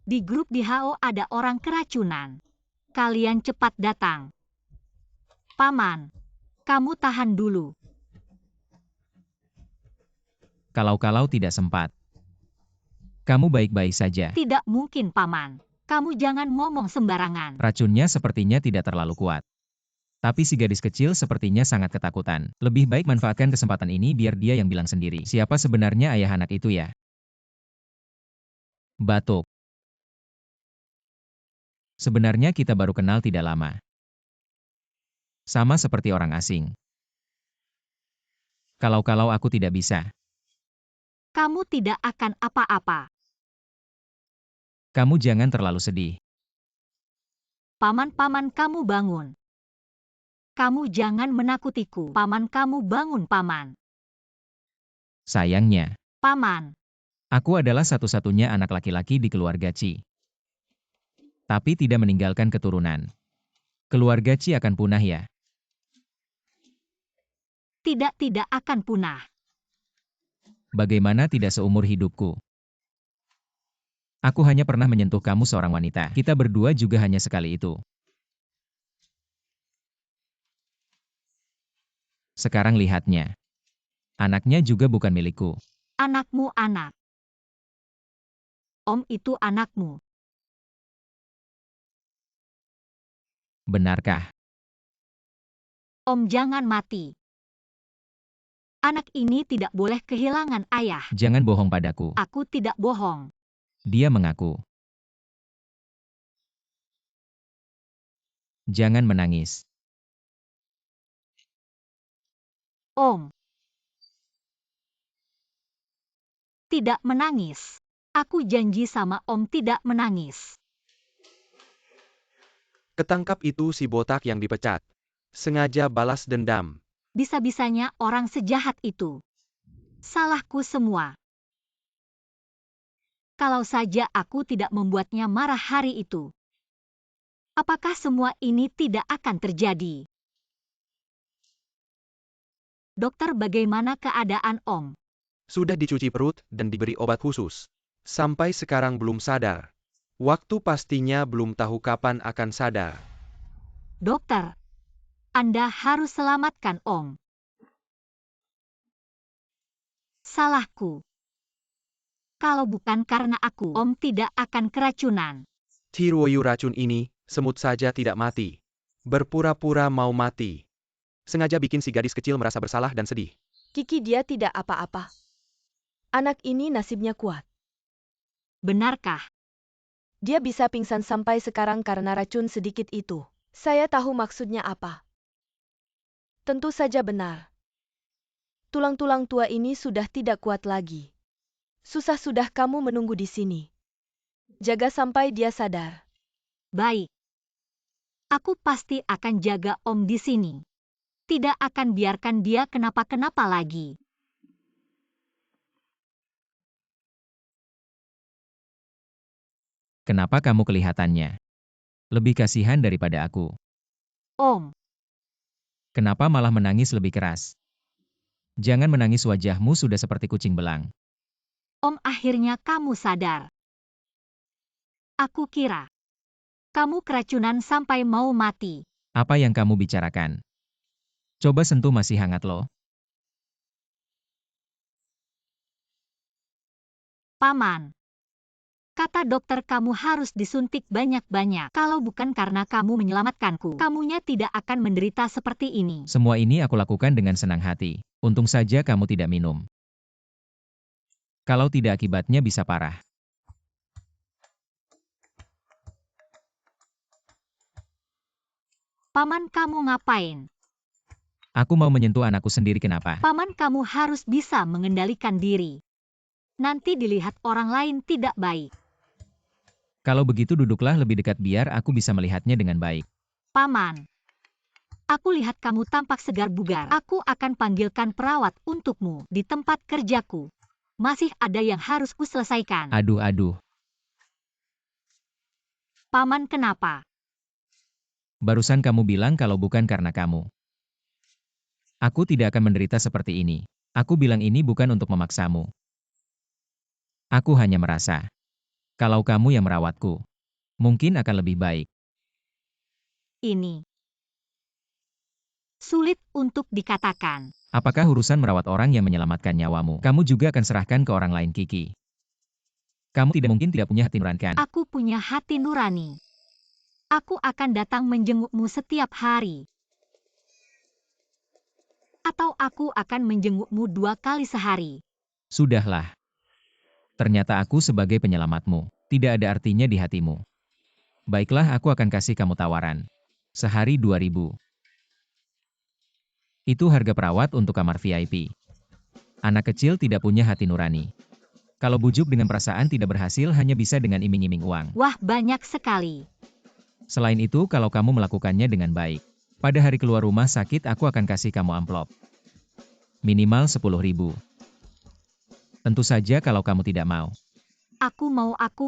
Di grup di HO ada orang keracunan. Kalian cepat datang. Paman. Kamu tahan dulu. Kalau-kalau tidak sempat. Kamu baik-baik saja. Tidak mungkin, Paman. Kamu jangan ngomong sembarangan. Racunnya sepertinya tidak terlalu kuat. Tapi si gadis kecil sepertinya sangat ketakutan. Lebih baik manfaatkan kesempatan ini biar dia yang bilang sendiri. Siapa sebenarnya ayah anak itu ya? Batuk. Sebenarnya kita baru kenal tidak lama. Sama seperti orang asing. Kalau-kalau aku tidak bisa. Kamu tidak akan apa-apa. Kamu jangan terlalu sedih. Paman-paman kamu bangun. Kamu jangan menakutiku. Paman kamu bangun, Paman. Sayangnya, Paman. aku adalah satu-satunya anak laki-laki di keluarga Chi. Tapi tidak meninggalkan keturunan. Keluarga Chi akan punah ya. Tidak akan punah. Bagaimana tidak seumur hidupku? Aku hanya pernah menyentuh kamu seorang wanita. Kita berdua juga hanya sekali itu. Sekarang lihatnya. Anaknya juga bukan milikku. Anakmu anak. Om itu anakmu. Benarkah? Om jangan mati. Anak ini tidak boleh kehilangan ayah. Jangan bohong padaku. Aku tidak bohong. Dia mengaku. Jangan menangis. Om. Tidak menangis. Aku janji sama Om tidak menangis. Ketangkap itu si botak yang dipecat. Sengaja balas dendam. Bisa-bisanya orang sejahat itu. Salahku semua. Kalau saja aku tidak membuatnya marah hari itu. Apakah semua ini tidak akan terjadi? Dokter, bagaimana keadaan Om? Sudah dicuci perut dan diberi obat khusus. Sampai sekarang belum sadar. Waktu pastinya belum tahu kapan akan sadar. Dokter, Anda harus selamatkan Om. Salahku. Kalau bukan karena aku, Om tidak akan keracunan. Tiroyu racun ini, semut saja tidak mati. Berpura-pura mau mati. sengaja bikin si gadis kecil merasa bersalah dan sedih. Kiki, dia tidak apa-apa. Anak ini nasibnya kuat. Benarkah? Dia bisa pingsan sampai sekarang karena racun sedikit itu. Saya tahu maksudnya apa. Tentu saja benar. Tulang-tulang tua ini sudah tidak kuat lagi. Susah sudah kamu menunggu di sini. Jaga sampai dia sadar. Baik. Aku pasti akan jaga Om di sini. Tidak akan biarkan dia kenapa-kenapa lagi. Kenapa kamu kelihatannya lebih kasihan daripada aku? Om, Kenapa malah menangis lebih keras? Jangan menangis, wajahmu sudah seperti kucing belang. Om, akhirnya kamu sadar. Aku kira kamu keracunan sampai mau mati. Apa yang kamu bicarakan? Coba sentuh, masih hangat loh. Paman, kata dokter kamu harus disuntik banyak-banyak. Kalau bukan karena kamu menyelamatkanku, kamunya tidak akan menderita seperti ini. Semua ini aku lakukan dengan senang hati. Untung saja kamu tidak minum. Kalau tidak, akibatnya bisa parah. Paman, kamu ngapain? Aku mau menyentuh anakku sendiri, kenapa? Paman, kamu harus bisa mengendalikan diri. Nanti dilihat orang lain tidak baik. Kalau begitu duduklah lebih dekat biar aku bisa melihatnya dengan baik. Paman, aku lihat kamu tampak segar bugar. Aku akan panggilkan perawat untukmu di tempat kerjaku. Masih ada yang harus kuselesaikan. Aduh. Paman, kenapa? Barusan kamu bilang kalau bukan karena kamu, aku tidak akan menderita seperti ini. Aku bilang ini bukan untuk memaksamu. Aku hanya merasa, kalau kamu yang merawatku, mungkin akan lebih baik. Ini sulit untuk dikatakan. Apakah urusan merawat orang yang menyelamatkan nyawamu, kamu juga akan serahkan ke orang lain, Kiki? Kamu tidak mungkin tidak punya hati nurani, kan? Aku punya hati nurani. Aku akan datang menjengukmu setiap hari. Atau aku akan menjengukmu 2 kali sehari. Sudahlah. Ternyata aku sebagai penyelamatmu tidak ada artinya di hatimu. Baiklah, aku akan kasih kamu tawaran. Sehari 2.000. Itu harga perawat untuk kamar VIP. Anak kecil tidak punya hati nurani. Kalau bujuk dengan perasaan tidak berhasil, hanya bisa dengan iming-iming uang. Wah, banyak sekali. Selain itu, kalau kamu melakukannya dengan baik, pada hari keluar rumah sakit aku akan kasih kamu amplop. Minimal 10.000. Tentu saja kalau kamu tidak mau. Aku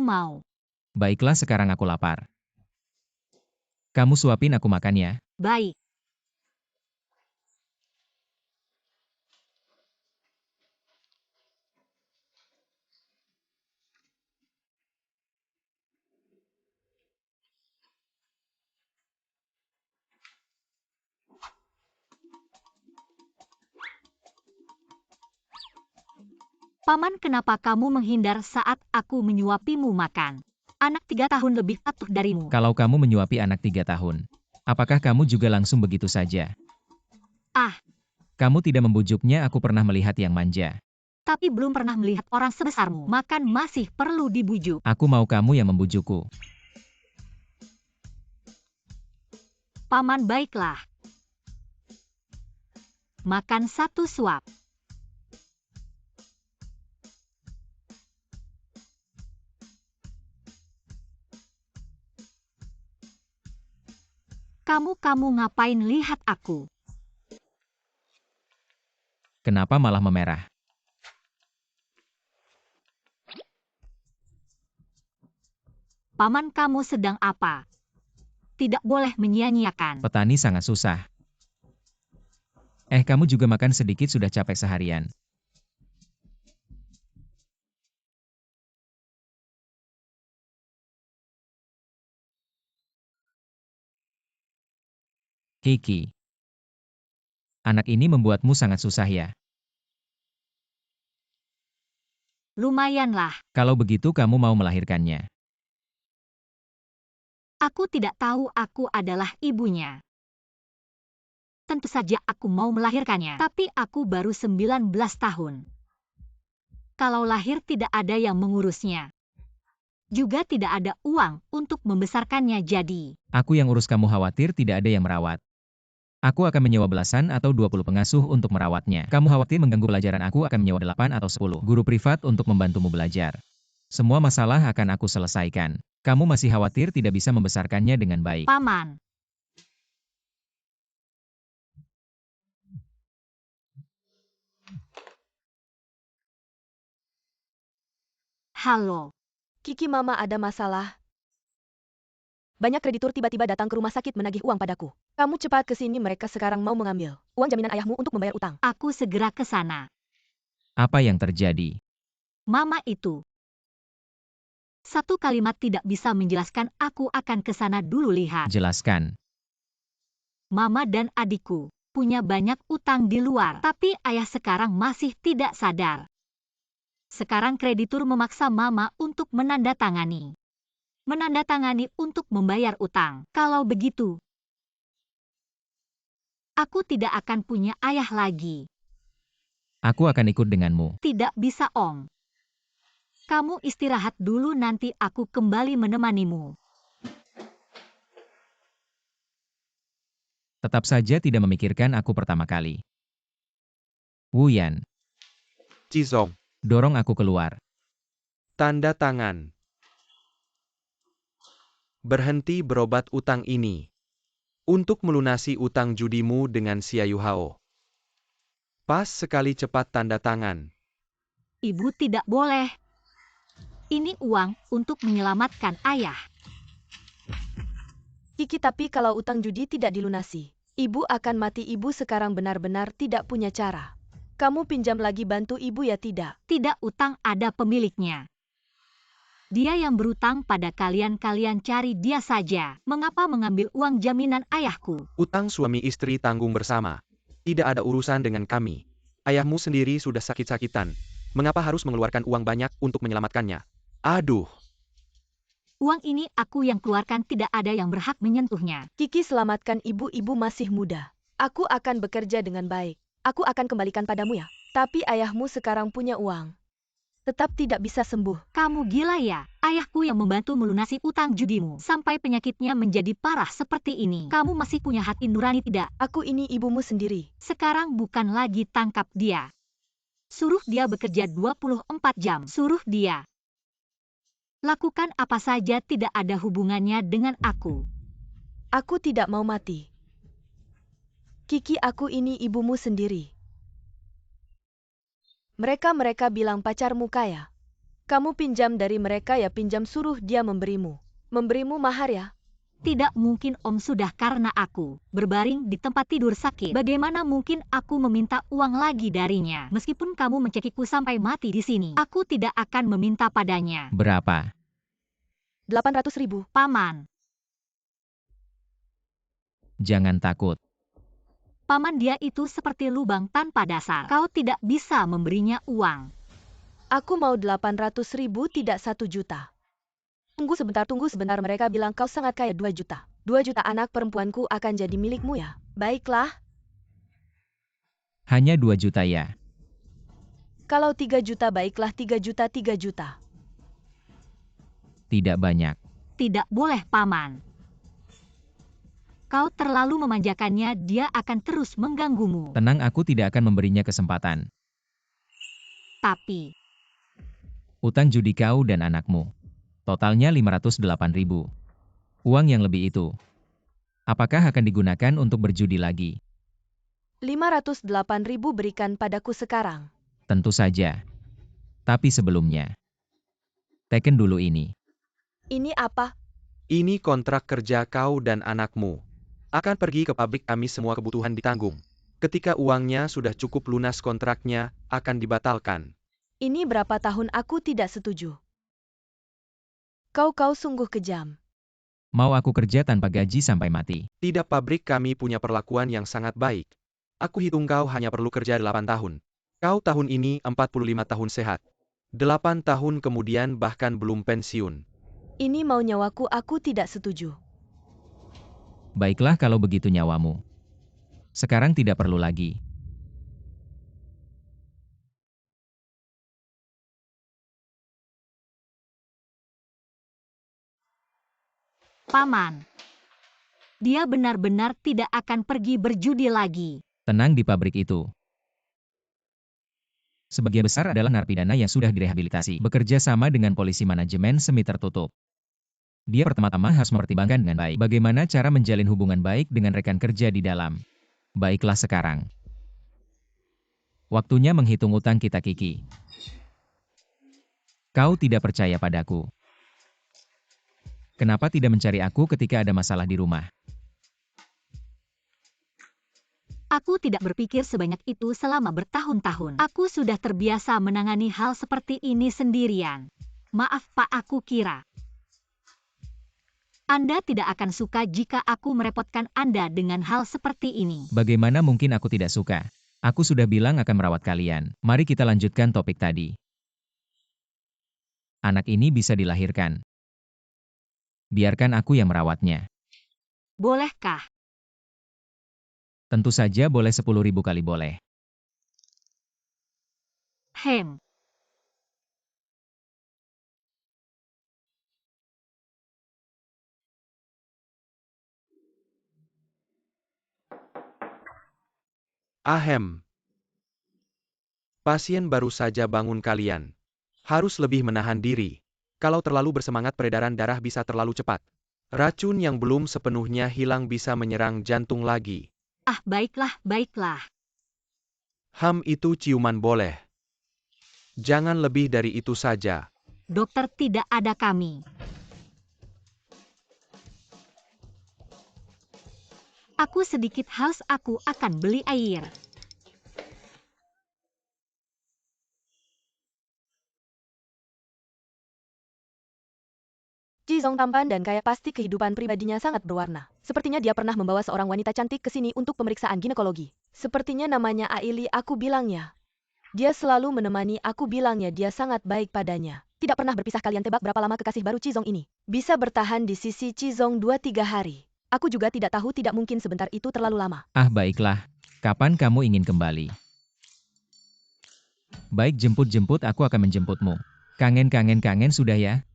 mau. Baiklah, sekarang aku lapar. Kamu suapin aku makan ya. Baik. Paman, kenapa kamu menghindar saat aku menyuapimu makan? Anak 3 tahun lebih patuh darimu. Kalau kamu menyuapi anak 3 tahun, apakah kamu juga langsung begitu saja? Ah, Kamu tidak membujuknya, aku pernah melihat yang manja. tapi belum pernah melihat orang sebesarmu. Makan masih perlu dibujuk. Aku mau kamu yang membujukku. Paman, baiklah. Makan 1 suap. Kamu ngapain lihat aku? Kenapa malah memerah? Paman, kamu sedang apa? Tidak boleh menyia-nyiakan. Petani sangat susah. Kamu juga makan sedikit, sudah capek seharian. Kiki. Anak ini membuatmu sangat susah ya. Lumayanlah. Kalau begitu kamu mau melahirkannya. Aku tidak tahu aku adalah ibunya. tentu saja aku mau melahirkannya. Tapi aku baru 19 tahun. Kalau lahir tidak ada yang mengurusnya. Juga tidak ada uang untuk membesarkannya jadi. Aku yang urus, kamu khawatir tidak ada yang merawat. Aku akan menyewa belasan atau 20 pengasuh untuk merawatnya. Kamu khawatir mengganggu pelajaran, aku akan menyewa 8 atau 10 guru privat untuk membantumu belajar. Semua masalah akan aku selesaikan. Kamu masih khawatir tidak bisa membesarkannya dengan baik. Paman. Halo. Kiki, Mama ada masalah. Banyak kreditur tiba-tiba datang ke rumah sakit menagih uang padaku. Kamu cepat ke sini, mereka sekarang mau mengambil uang jaminan ayahmu untuk membayar utang. Aku segera ke sana. Apa yang terjadi? Mama itu. Satu kalimat tidak bisa menjelaskan, aku akan ke sana dulu lihat. Jelaskan. Mama dan adikku punya banyak utang di luar, tapi ayah sekarang masih tidak sadar. Sekarang kreditur memaksa Mama untuk menandatangani untuk membayar utang. Kalau begitu, aku tidak akan punya ayah lagi. Aku akan ikut denganmu. Tidak bisa, Om. Kamu istirahat dulu, nanti aku kembali menemanimu. Tetap saja tidak memikirkan aku pertama kali. Wu Yan, Cizong, dorong aku keluar. tanda tangan. Berhenti berobat utang ini. Untuk melunasi utang judimu dengan Xiaoyu Hao. Pas sekali, cepat tanda tangan. Ibu tidak boleh. Ini uang untuk menyelamatkan ayah. Kiki, tapi kalau utang judi tidak dilunasi, ibu akan mati. Ibu sekarang benar-benar tidak punya cara. Kamu pinjam lagi, bantu ibu ya. Tidak. Tidak, utang ada pemiliknya. Dia yang berutang pada kalian cari dia saja. Mengapa mengambil uang jaminan ayahku? Utang suami istri tanggung bersama. Tidak ada urusan dengan kami. Ayahmu sendiri sudah sakit-sakitan. Mengapa harus mengeluarkan uang banyak untuk menyelamatkannya? Aduh. Uang ini aku yang keluarkan, tidak ada yang berhak menyentuhnya. Kiki, selamatkan ibu. Ibu masih muda. Aku akan bekerja dengan baik. Aku akan kembalikan padamu ya. Tapi ayahmu sekarang punya uang. Tetap tidak bisa sembuh. Kamu gila ya? Ayahku yang membantu melunasi utang judimu. Sampai penyakitnya menjadi parah seperti ini. Kamu masih punya hati nurani tidak? Aku ini ibumu sendiri. Sekarang bukan lagi tangkap dia. Suruh dia bekerja 24 jam. Suruh dia lakukan apa saja, tidak ada hubungannya dengan aku. Aku tidak mau mati. Kiki, aku ini ibumu sendiri. Mereka bilang pacarmu kaya. Kamu pinjam dari mereka ya, pinjam, suruh dia memberimu mahar ya. Tidak mungkin, Om. Sudah karena aku berbaring di tempat tidur sakit. Bagaimana mungkin aku meminta uang lagi darinya? Meskipun kamu mencekiku sampai mati di sini, aku tidak akan meminta padanya. Berapa? 800.000. Paman. Jangan takut. Paman, dia itu seperti lubang tanpa dasar. Kau tidak bisa memberinya uang. Aku mau 800.000, tidak 1 juta. Tunggu sebentar, mereka bilang kau sangat kaya. 2 juta. 2 juta anak perempuanku akan jadi milikmu ya. Baiklah. Hanya 2 juta ya. Kalau 3 juta, baiklah 3 juta, 3 juta. Tidak banyak. Tidak boleh, Paman. Kau terlalu memanjakannya, dia akan terus mengganggumu. Tenang, aku tidak akan memberinya kesempatan. Tapi Utang judi kau dan anakmu. Totalnya 508.000. Uang yang lebih itu. Apakah akan digunakan untuk berjudi lagi? 508.000 berikan padaku sekarang. Tentu saja. Tapi sebelumnya, teken dulu ini. Ini apa? Ini kontrak kerja kau dan anakmu. Akan pergi ke pabrik kami, semua kebutuhan ditanggung. Ketika uangnya sudah cukup lunas, kontraknya akan dibatalkan. Ini berapa tahun aku tidak setuju. Kau sungguh kejam. Mau aku kerja tanpa gaji sampai mati? Tidak, pabrik kami punya perlakuan yang sangat baik. Aku hitung kau hanya perlu kerja 8 tahun. Kau tahun ini 45 tahun sehat. 8 tahun kemudian bahkan belum pensiun. Ini mau nyawaku, aku tidak setuju. Baiklah kalau begitu, nyawamu. Sekarang tidak perlu lagi. Paman. Dia benar-benar tidak akan pergi berjudi lagi. Tenang di pabrik itu. Sebagian besar adalah narapidana yang sudah direhabilitasi, bekerja sama dengan polisi manajemen semi tertutup. Dia pertama-tama harus mempertimbangkan dengan baik bagaimana cara menjalin hubungan baik dengan rekan kerja di dalam. Baiklah sekarang. Waktunya menghitung utang kita, Kiki. Kau tidak percaya padaku. Kenapa tidak mencari aku ketika ada masalah di rumah? Aku tidak berpikir sebanyak itu selama bertahun-tahun. Aku sudah terbiasa menangani hal seperti ini sendirian. Maaf Pak, aku kira Anda tidak akan suka jika aku merepotkan Anda dengan hal seperti ini. Bagaimana mungkin aku tidak suka? Aku sudah bilang akan merawat kalian. Mari kita lanjutkan topik tadi. Anak ini bisa dilahirkan. Biarkan aku yang merawatnya. Bolehkah? Tentu saja boleh 10.000 kali boleh. Hem. Ahem. Pasien baru saja bangun kalian. Harus lebih menahan diri. Kalau terlalu bersemangat peredaran darah bisa terlalu cepat. Racun yang belum sepenuhnya hilang bisa menyerang jantung lagi. Ah, baiklah, baiklah. Itu ciuman boleh. Jangan lebih dari itu saja. Dokter, tidak ada kami. Aku sedikit haus, aku akan beli air. Jizong tampan dan kaya, pasti kehidupan pribadinya sangat berwarna. Sepertinya dia pernah membawa seorang wanita cantik ke sini untuk pemeriksaan ginekologi. Sepertinya namanya Aili, aku bilangnya. Dia selalu menemani aku, bilangnya dia sangat baik padanya. Tidak pernah berpisah. Kalian tebak berapa lama kekasih baru Cizong ini bisa bertahan di sisi Cizong 2-3 hari. Aku juga tidak tahu, tidak mungkin sebentar itu terlalu lama. Ah, baiklah. Kapan kamu ingin kembali? Baik, jemput-jemput, aku akan menjemputmu. Kangen sudah ya?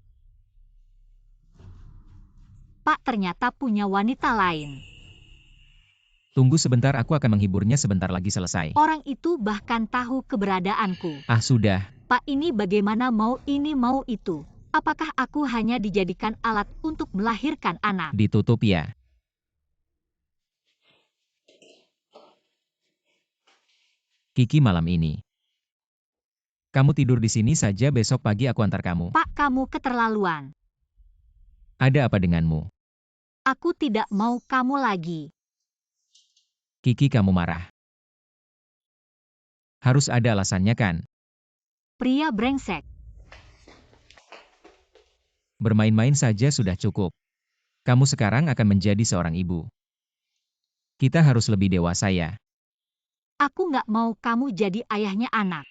Pak ternyata punya wanita lain. Tunggu sebentar, aku akan menghiburnya sebentar lagi selesai. Orang itu bahkan tahu keberadaanku. Ah, sudah. Pak, ini bagaimana, mau ini mau itu? Apakah aku hanya dijadikan alat untuk melahirkan anak? Ditutup ya. Kiki, malam ini kamu tidur di sini saja, besok pagi aku antar kamu. Pak, kamu keterlaluan. Ada apa denganmu? Aku tidak mau kamu lagi. Kiki, kamu marah. Harus ada alasannya kan? Pria brengsek. Bermain-main saja sudah cukup. Kamu sekarang akan menjadi seorang ibu. Kita harus lebih dewasa ya. Aku nggak mau kamu jadi ayahnya anak.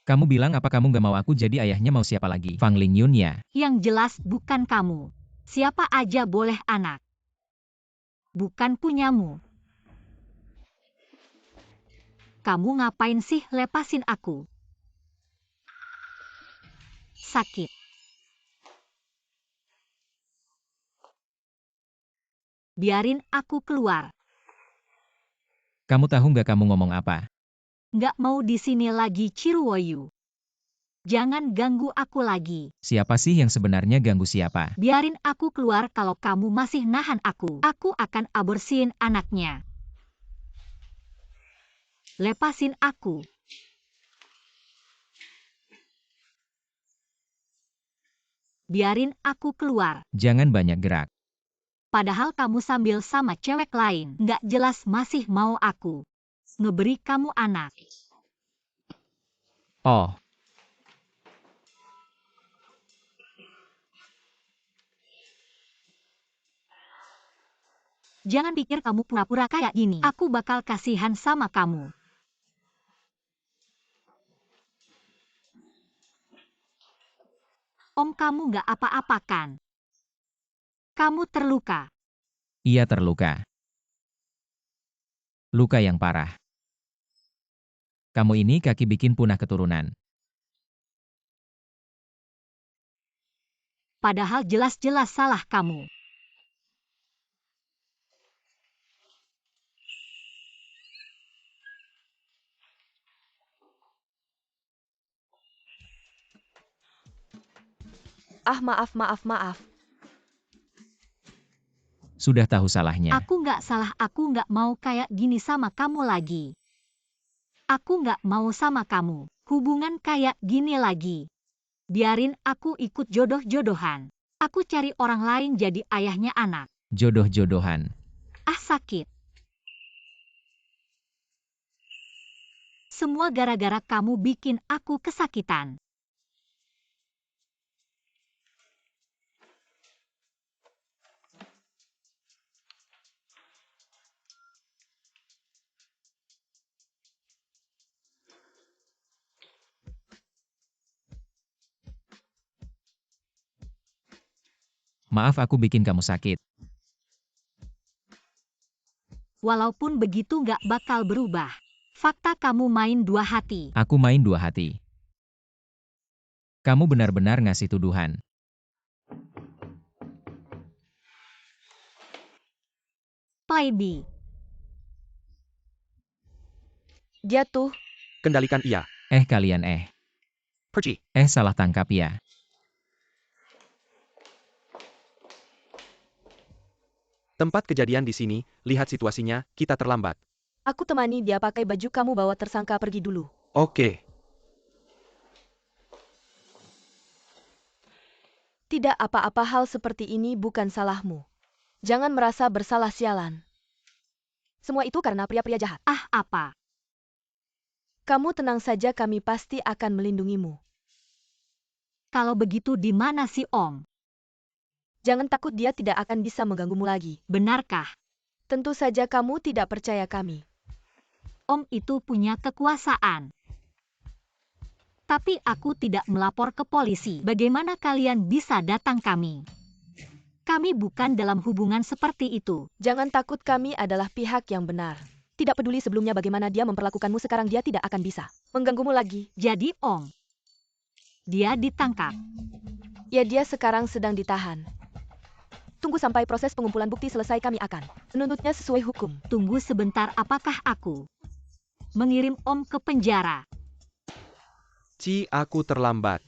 Kamu bilang apa kamu nggak mau aku jadi ayahnya, mau siapa lagi? Fang Lingyun ya? Yang jelas bukan kamu. Siapa aja boleh anak. Bukan punyamu. Kamu ngapain sih lepasin aku? Sakit. Biarin aku keluar. Kamu tahu nggak kamu ngomong apa? Nggak mau di sini lagi, Ciruoyu. Jangan ganggu aku lagi. Siapa sih yang sebenarnya ganggu siapa? Biarin aku keluar, kalau kamu masih nahan aku akan aborsiin anaknya. Lepasin aku. Biarin aku keluar. Jangan banyak gerak. Padahal kamu sambil sama cewek lain. Nggak jelas masih mau aku ngeberi kamu anak. Oh, Jangan pikir kamu pura-pura kayak gini. Aku bakal kasihan sama kamu. Om, kamu nggak apa-apa kan? Kamu terluka. ia terluka. Luka yang parah. Kamu ini kaki bikin punah keturunan. Padahal jelas-jelas salah kamu. Ah, maaf. Sudah tahu salahnya. Aku nggak salah, aku nggak mau kayak gini sama kamu lagi. Aku nggak mau sama kamu. Hubungan kayak gini lagi. Biarin aku ikut jodoh-jodohan. Aku cari orang lain jadi ayahnya anak. Jodoh-jodohan. Ah, sakit. Semua gara-gara kamu bikin aku kesakitan. Maaf aku bikin kamu sakit. Walaupun begitu nggak bakal berubah. Fakta kamu main dua hati. Aku main dua hati. Kamu benar-benar ngasih tuduhan. Play-B. Dia tuh, Kendalikan ia. Kalian Pergi. salah tangkap ya. Tempat kejadian di sini, lihat situasinya, kita terlambat. aku temani dia pakai baju kamu bawa tersangka pergi dulu. Oke. Tidak apa-apa, hal seperti ini bukan salahmu. Jangan merasa bersalah, sialan. Semua itu karena pria-pria jahat. Ah, apa? Kamu tenang saja, kami pasti akan melindungimu. Kalau begitu di mana si Om? Jangan takut, dia tidak akan bisa mengganggumu lagi. Benarkah? Tentu saja kamu tidak percaya kami. Om itu punya kekuasaan. Tapi aku tidak melapor ke polisi. Bagaimana kalian bisa datang kami? Kami bukan dalam hubungan seperti itu. Jangan takut, kami adalah pihak yang benar. Tidak peduli sebelumnya bagaimana dia memperlakukanmu, sekarang dia tidak akan bisa mengganggumu lagi. Jadi Om, dia ditangkap. Ya, dia sekarang sedang ditahan. Tunggu sampai proses pengumpulan bukti selesai, kami akan menuntutnya sesuai hukum. Tunggu sebentar, apakah aku mengirim Om ke penjara? Ci, aku terlambat.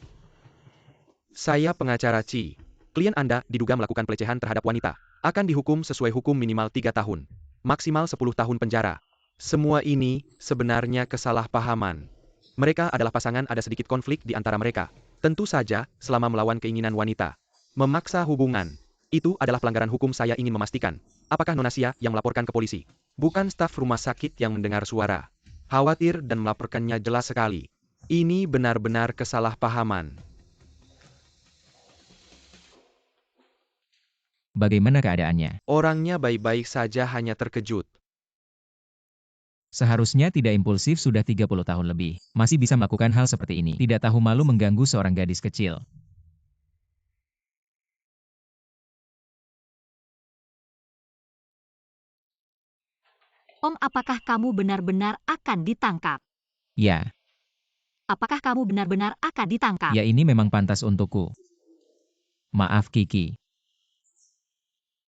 Saya pengacara Ci. Klien Anda diduga melakukan pelecehan terhadap wanita. Akan dihukum sesuai hukum minimal 3 tahun. Maksimal 10 tahun penjara. Semua ini sebenarnya kesalahpahaman. Mereka adalah pasangan, ada sedikit konflik di antara mereka. Tentu saja, selama melawan keinginan wanita. Memaksa hubungan. Itu adalah pelanggaran hukum. Saya ingin memastikan. Apakah Nona Sia yang melaporkan ke polisi? Bukan staf rumah sakit yang mendengar suara. Khawatir dan melaporkannya jelas sekali. Ini benar-benar kesalahpahaman. Bagaimana keadaannya? Orangnya baik-baik saja, hanya terkejut. Seharusnya tidak impulsif, sudah 30 tahun lebih. Masih bisa melakukan hal seperti ini. Tidak tahu malu mengganggu seorang gadis kecil. Om, apakah kamu benar-benar akan ditangkap? Ya, Apakah kamu benar-benar akan ditangkap? ya ini memang pantas untukku. Maaf Kiki.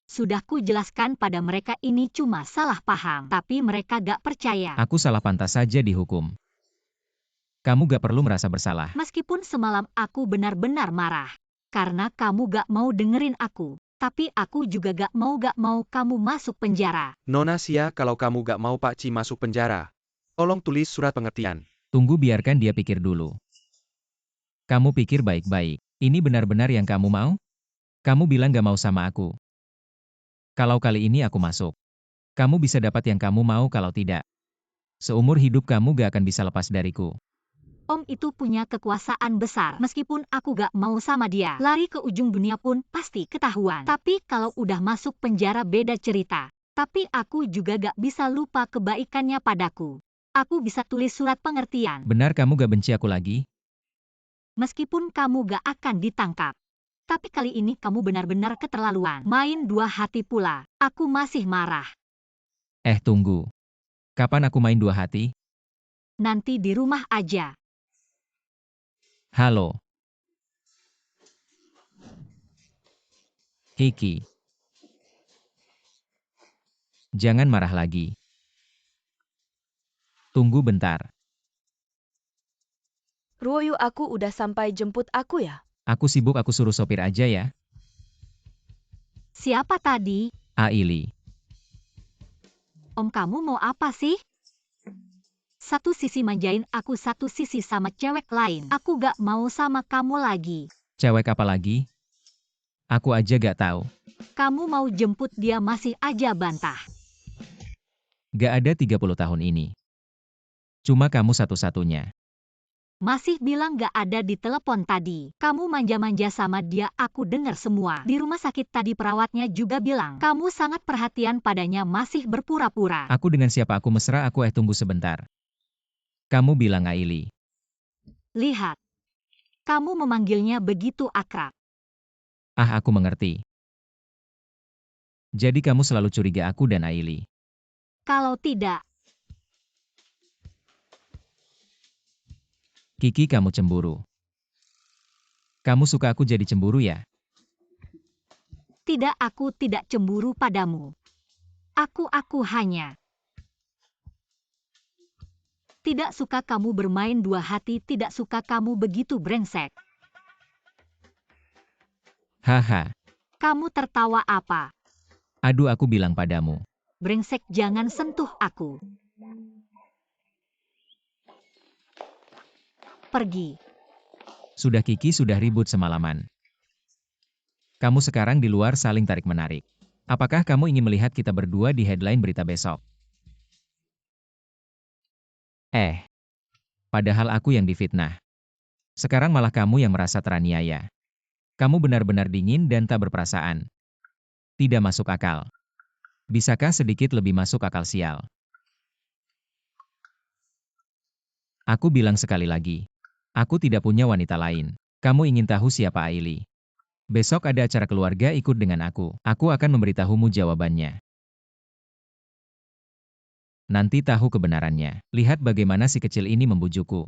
Sudah ku jelaskan pada mereka ini cuma salah paham. Tapi mereka gak percaya. Aku salah, pantas saja dihukum. Kamu gak perlu merasa bersalah. Meskipun semalam aku benar-benar marah. Karena kamu gak mau dengerin aku. Tapi aku juga gak mau kamu masuk penjara. Nona Sia, kalau kamu gak mau Pak Ci masuk penjara, tolong tulis surat pengertian. Tunggu, biarkan dia pikir dulu. Kamu pikir baik-baik. Ini benar-benar yang kamu mau? Kamu bilang gak mau sama aku. Kalau kali ini aku masuk, kamu bisa dapat yang kamu mau, kalau tidak, seumur hidup kamu gak akan bisa lepas dariku. Om itu punya kekuasaan besar. Meskipun aku gak mau sama dia, lari ke ujung dunia pun pasti ketahuan. Tapi kalau udah masuk penjara beda cerita. Tapi aku juga gak bisa lupa kebaikannya padaku. Aku bisa tulis surat pengertian. Benar kamu gak benci aku lagi? Meskipun kamu gak akan ditangkap. Tapi kali ini kamu benar-benar keterlaluan. Main dua hati pula. Aku masih marah. Tunggu. Kapan aku main dua hati? Nanti di rumah aja. Halo. Kiki. Jangan marah lagi. Tunggu bentar. Ruoyu, aku udah sampai, jemput aku ya? Aku sibuk, aku suruh sopir aja ya. Siapa tadi? Aili. Om, kamu mau apa sih? Satu sisi manjain aku, satu sisi sama cewek lain. Aku gak mau sama kamu lagi. Cewek apa lagi? Aku aja gak tahu. Kamu mau jemput dia masih aja bantah. Gak ada 30 tahun ini. Cuma kamu satu-satunya. Masih bilang gak ada di telepon tadi. Kamu manja-manja sama dia, aku dengar semua. Di rumah sakit tadi perawatnya juga bilang, kamu sangat perhatian padanya, masih berpura-pura. Aku dengan siapa aku mesra, aku tunggu sebentar. Kamu bilang Aili. Lihat. Kamu memanggilnya begitu akrab. Ah, aku mengerti. Jadi kamu selalu curiga aku dan Aili. Kalau tidak, Kiki, kamu cemburu. Kamu suka aku jadi cemburu ya? tidak, aku tidak cemburu padamu. Aku hanya tidak suka kamu bermain dua hati, tidak suka kamu begitu brengsek. Haha. Kamu tertawa apa? Aduh, aku bilang padamu. Brengsek, jangan sentuh aku. Pergi. Sudah Kiki, sudah ribut semalaman. Kamu sekarang di luar saling tarik-menarik. Apakah kamu ingin melihat kita berdua di headline berita besok? Padahal aku yang difitnah. Sekarang malah kamu yang merasa teraniaya. Kamu benar-benar dingin dan tak berperasaan. Tidak masuk akal. Bisakah sedikit lebih masuk akal, sial? Aku bilang sekali lagi. Aku tidak punya wanita lain. Kamu ingin tahu siapa Aili? Besok ada acara keluarga, ikut dengan aku. Aku akan memberitahumu jawabannya. Nanti tahu kebenarannya. Lihat bagaimana si kecil ini membujukku.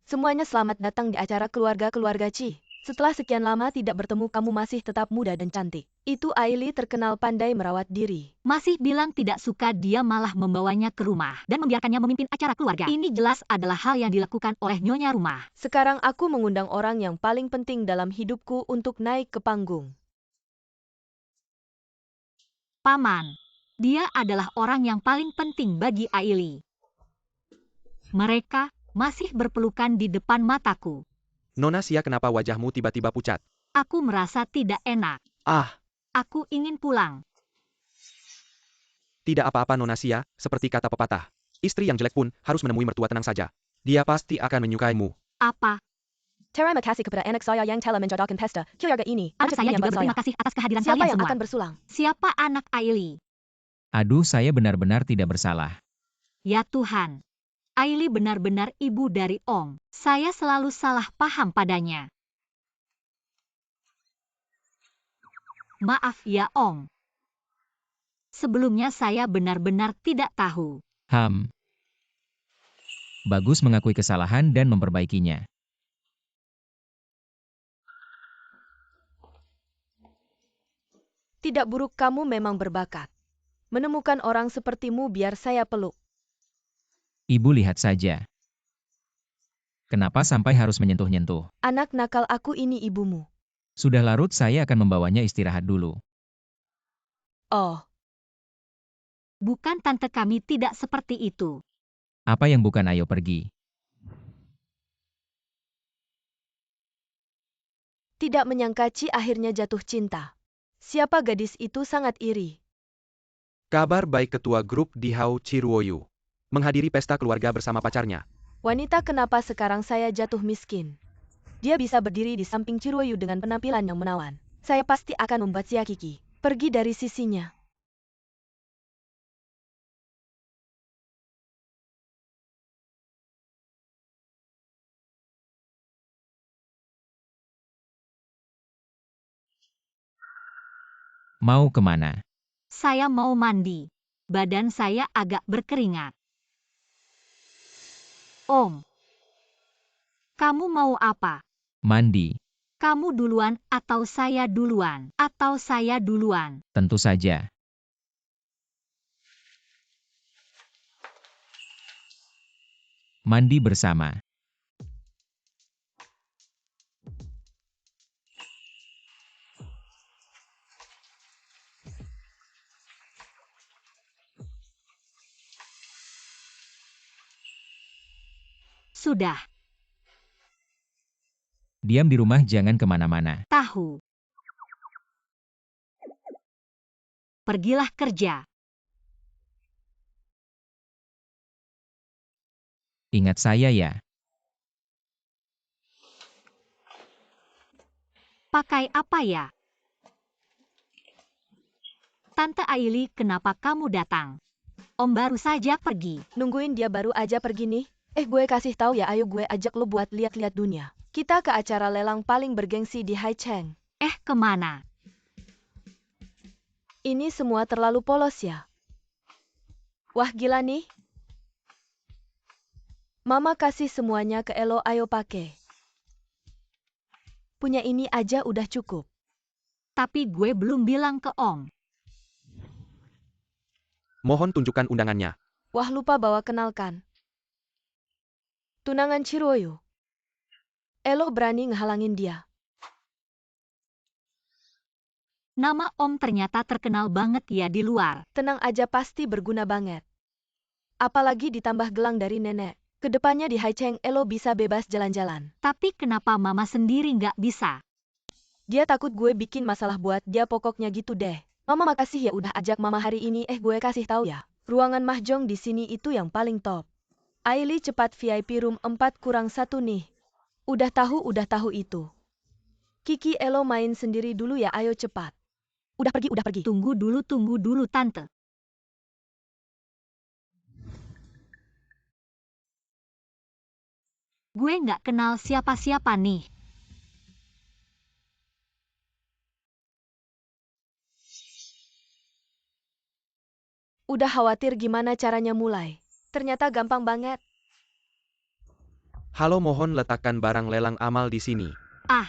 Semuanya selamat datang di acara keluarga Chi. Setelah sekian lama tidak bertemu, kamu masih tetap muda dan cantik. Itu Aili, terkenal pandai merawat diri. Masih bilang tidak suka, dia malah membawanya ke rumah dan membiarkannya memimpin acara keluarga. Ini jelas adalah hal yang dilakukan oleh nyonya rumah. Sekarang aku mengundang orang yang paling penting dalam hidupku untuk naik ke panggung. Paman. Dia adalah orang yang paling penting bagi Aili. Mereka masih berpelukan di depan mataku. Nona Sia, kenapa wajahmu tiba-tiba pucat? Aku merasa tidak enak. Ah, Aku ingin pulang. tidak apa-apa Nona Sia, seperti kata pepatah. Istri yang jelek pun harus menemui mertua, tenang saja. Dia pasti akan menyukaimu. Apa? Terima kasih kepada anak saya yang telah menjodohkan pesta keluarga ini. Anak saya juga berterima kasih atas kehadiran Siapa kalian yang semua. akan bersulang? Siapa anak Aili? Aduh, saya benar-benar tidak bersalah. Ya Tuhan. Aili benar-benar ibu dari Om. Saya selalu salah paham padanya. Maaf ya Om. Sebelumnya saya benar-benar tidak tahu. Bagus mengakui kesalahan dan memperbaikinya. Tidak buruk, kamu memang berbakat. Menemukan orang sepertimu biar saya peluk. Ibu, lihat saja. Kenapa sampai harus menyentuh-nyentuh? Anak nakal, aku ini ibumu. Sudah larut, saya akan membawanya istirahat dulu. Oh, Bukan, tante kami tidak seperti itu. Apa yang bukan, ayo pergi. tidak menyangka Ci akhirnya jatuh cinta. Siapa gadis itu, sangat iri. Kabar baik, ketua grup di Hao Chiruoyu menghadiri pesta keluarga bersama pacarnya. Wanita, kenapa sekarang saya jatuh miskin? Dia bisa berdiri di samping Ciruoyu dengan penampilan yang menawan. Saya pasti akan membuat Sia Kiki pergi dari sisinya. Mau kemana? Saya mau mandi. Badan saya agak berkeringat. Om, kamu mau apa? Mandi. Kamu duluan atau saya duluan? Atau saya duluan? Tentu saja. Mandi bersama. Sudah, Diam di rumah, jangan kemana-mana. tahu. Pergilah kerja. Ingat saya ya. Pakai apa ya? Tante Aili, kenapa kamu datang? Om baru saja pergi. Nungguin dia baru aja pergi nih. Gue kasih tahu ya, ayo gue ajak lo buat lihat-lihat dunia. Kita ke acara lelang paling bergengsi di Haicheng. Kemana? Ini semua terlalu polos ya. Wah gila nih. Mama kasih semuanya ke Elo, ayo pakai. Punya ini aja udah cukup. Tapi gue belum bilang ke Om. Mohon tunjukkan undangannya. Wah lupa bawa kenalkan. Tunangan Chiroyo. Elo berani ngehalangin dia. Nama Om ternyata terkenal banget ya di luar. Tenang aja, pasti berguna banget. Apalagi ditambah gelang dari nenek. Kedepannya di Haicheng Elo bisa bebas jalan-jalan. Tapi kenapa Mama sendiri nggak bisa? Dia takut gue bikin masalah buat dia, pokoknya gitu deh. Mama makasih ya udah ajak Mama hari ini. Gue kasih tahu ya. Ruangan mahjong di sini itu yang paling top. Aili cepat VIP room 4-1 nih. Udah tahu itu. Kiki, Elo main sendiri dulu ya, ayo cepat. Udah pergi. Tunggu dulu Tante. Gue nggak kenal siapa-siapa nih. Udah khawatir gimana caranya mulai. Ternyata gampang banget. Halo, mohon letakkan barang lelang amal di sini. Ah.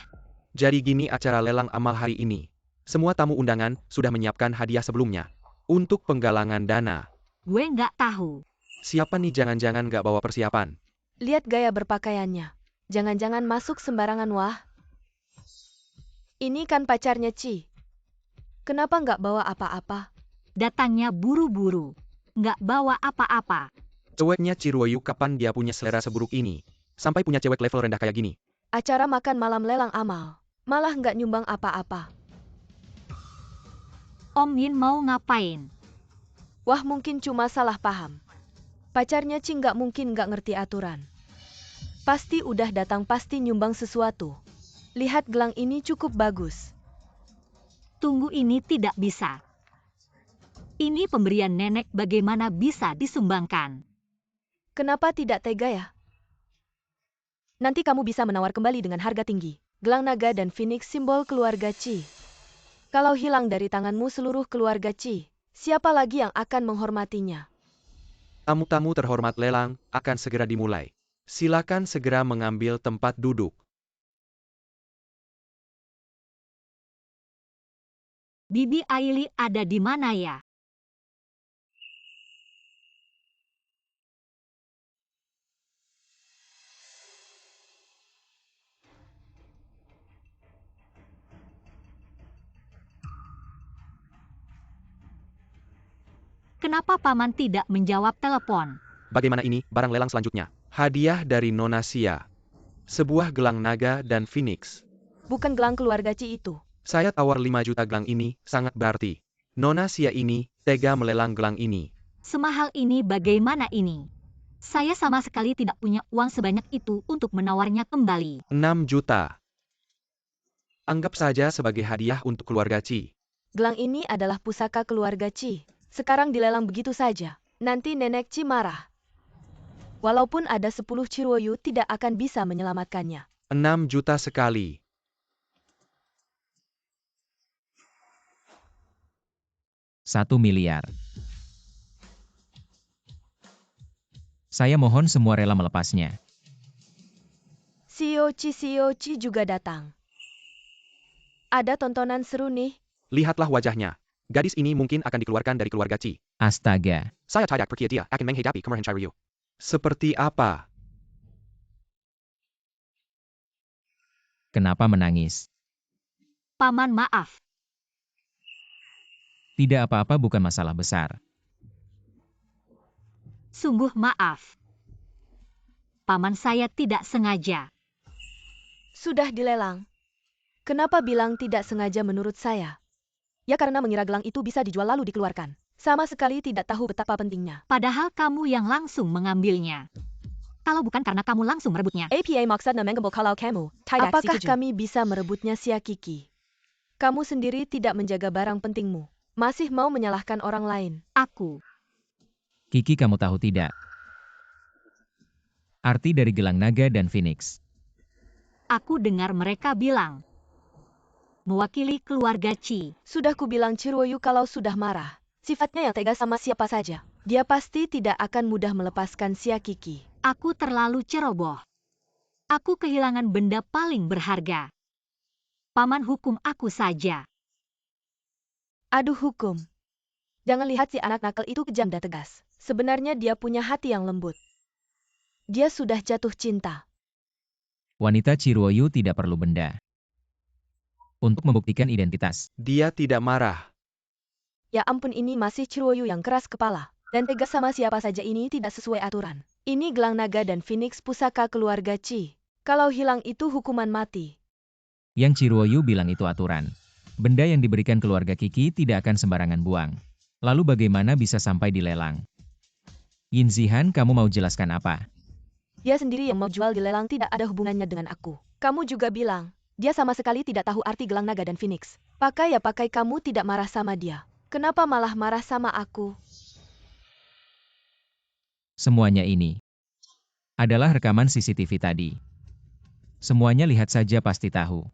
Jadi gini acara lelang amal hari ini. Semua tamu undangan sudah menyiapkan hadiah sebelumnya. Untuk penggalangan dana. Gue nggak tahu. Siapa nih, jangan-jangan nggak bawa persiapan? Lihat gaya berpakaiannya. Jangan-jangan masuk sembarangan, wah. Ini kan pacarnya Ci. Kenapa nggak bawa apa-apa? Datangnya buru-buru. Nggak bawa apa-apa. Ceweknya Chiroyu, kapan dia punya selera seburuk ini? Sampai punya cewek level rendah kayak gini. Acara makan malam lelang amal. Malah nggak nyumbang apa-apa. Om Yin mau ngapain? Wah, mungkin cuma salah paham. Pacarnya Ci nggak mungkin nggak ngerti aturan. Pasti udah datang, pasti nyumbang sesuatu. Lihat gelang ini cukup bagus. Tunggu, ini tidak bisa. Ini pemberian nenek, bagaimana bisa disumbangkan? Kenapa tidak tega ya? Nanti kamu bisa menawar kembali dengan harga tinggi. Gelang naga dan phoenix simbol keluarga Ci. Kalau hilang dari tanganmu seluruh keluarga Ci, siapa lagi yang akan menghormatinya? Tamu-tamu terhormat, lelang akan segera dimulai. Silakan segera mengambil tempat duduk. Bibi Aili ada di mana ya? Kenapa Paman tidak menjawab telepon? Bagaimana ini, barang lelang selanjutnya? Hadiah dari Nona Sia. Sebuah gelang naga dan phoenix. Bukan gelang keluarga Ci itu. Saya tawar 5 juta, gelang ini sangat berarti. Nona Sia ini tega melelang gelang ini. Semahal ini bagaimana ini? Saya sama sekali tidak punya uang sebanyak itu untuk menawarnya kembali. 6 juta. Anggap saja sebagai hadiah untuk keluarga Ci. Gelang ini adalah pusaka keluarga Ci. Sekarang dilelang begitu saja. Nanti nenek Ci marah. Walaupun ada 10 Chiroyu tidak akan bisa menyelamatkannya. 6 juta sekali. 1 miliar. Saya mohon semua rela melepasnya. Siochi juga datang. Ada tontonan seru nih. Lihatlah wajahnya. Gadis ini mungkin akan dikeluarkan dari keluarga Chi. Astaga, Saya tidak percaya dia akan menghadapi kemarahan Ryu. Seperti apa? kenapa menangis? Paman maaf. Tidak apa-apa, bukan masalah besar. Sungguh maaf. Paman saya tidak sengaja. Sudah dilelang. Kenapa bilang tidak sengaja menurut saya? Ya karena mengira gelang itu bisa dijual lalu dikeluarkan. Sama sekali tidak tahu betapa pentingnya. Padahal kamu yang langsung mengambilnya. Kalau bukan karena kamu langsung merebutnya. APA maksudnya menggembok kalau kamu tidak Apakah setuju. Kami bisa merebutnya Kiki? Kamu sendiri tidak menjaga barang pentingmu. Masih mau menyalahkan orang lain. Aku. Kiki, kamu tahu tidak? Arti dari gelang naga dan Phoenix. Aku dengar mereka bilang. Mewakili keluarga Chi. Sudah kubilang Chiruoyu kalau sudah marah. Sifatnya yang tegas sama siapa saja. Dia pasti tidak akan mudah melepaskan Kiki. Aku terlalu ceroboh. Aku kehilangan benda paling berharga. Paman hukum aku saja. Aduh hukum. Jangan lihat si anak nakal itu kejam dan tegas. Sebenarnya dia punya hati yang lembut. Dia sudah jatuh cinta. Wanita Chiruoyu tidak perlu benda untuk membuktikan identitas. Dia tidak marah. Ya ampun, ini masih Chiruoyu yang keras kepala. Dan tegas sama siapa saja, ini tidak sesuai aturan. Ini gelang naga dan Phoenix pusaka keluarga Chi. Kalau hilang itu hukuman mati. Yang Chiruoyu bilang itu aturan. Benda yang diberikan keluarga Kiki tidak akan sembarangan buang. Lalu bagaimana bisa sampai dilelang? Yin Zihan, kamu mau jelaskan apa? Dia sendiri yang mau jual di lelang, tidak ada hubungannya dengan aku. Kamu juga bilang, dia sama sekali tidak tahu arti gelang naga dan Phoenix. Pakai ya pakai, kamu tidak marah sama dia. Kenapa malah marah sama aku? Semuanya ini adalah rekaman CCTV tadi. Semuanya lihat saja pasti tahu.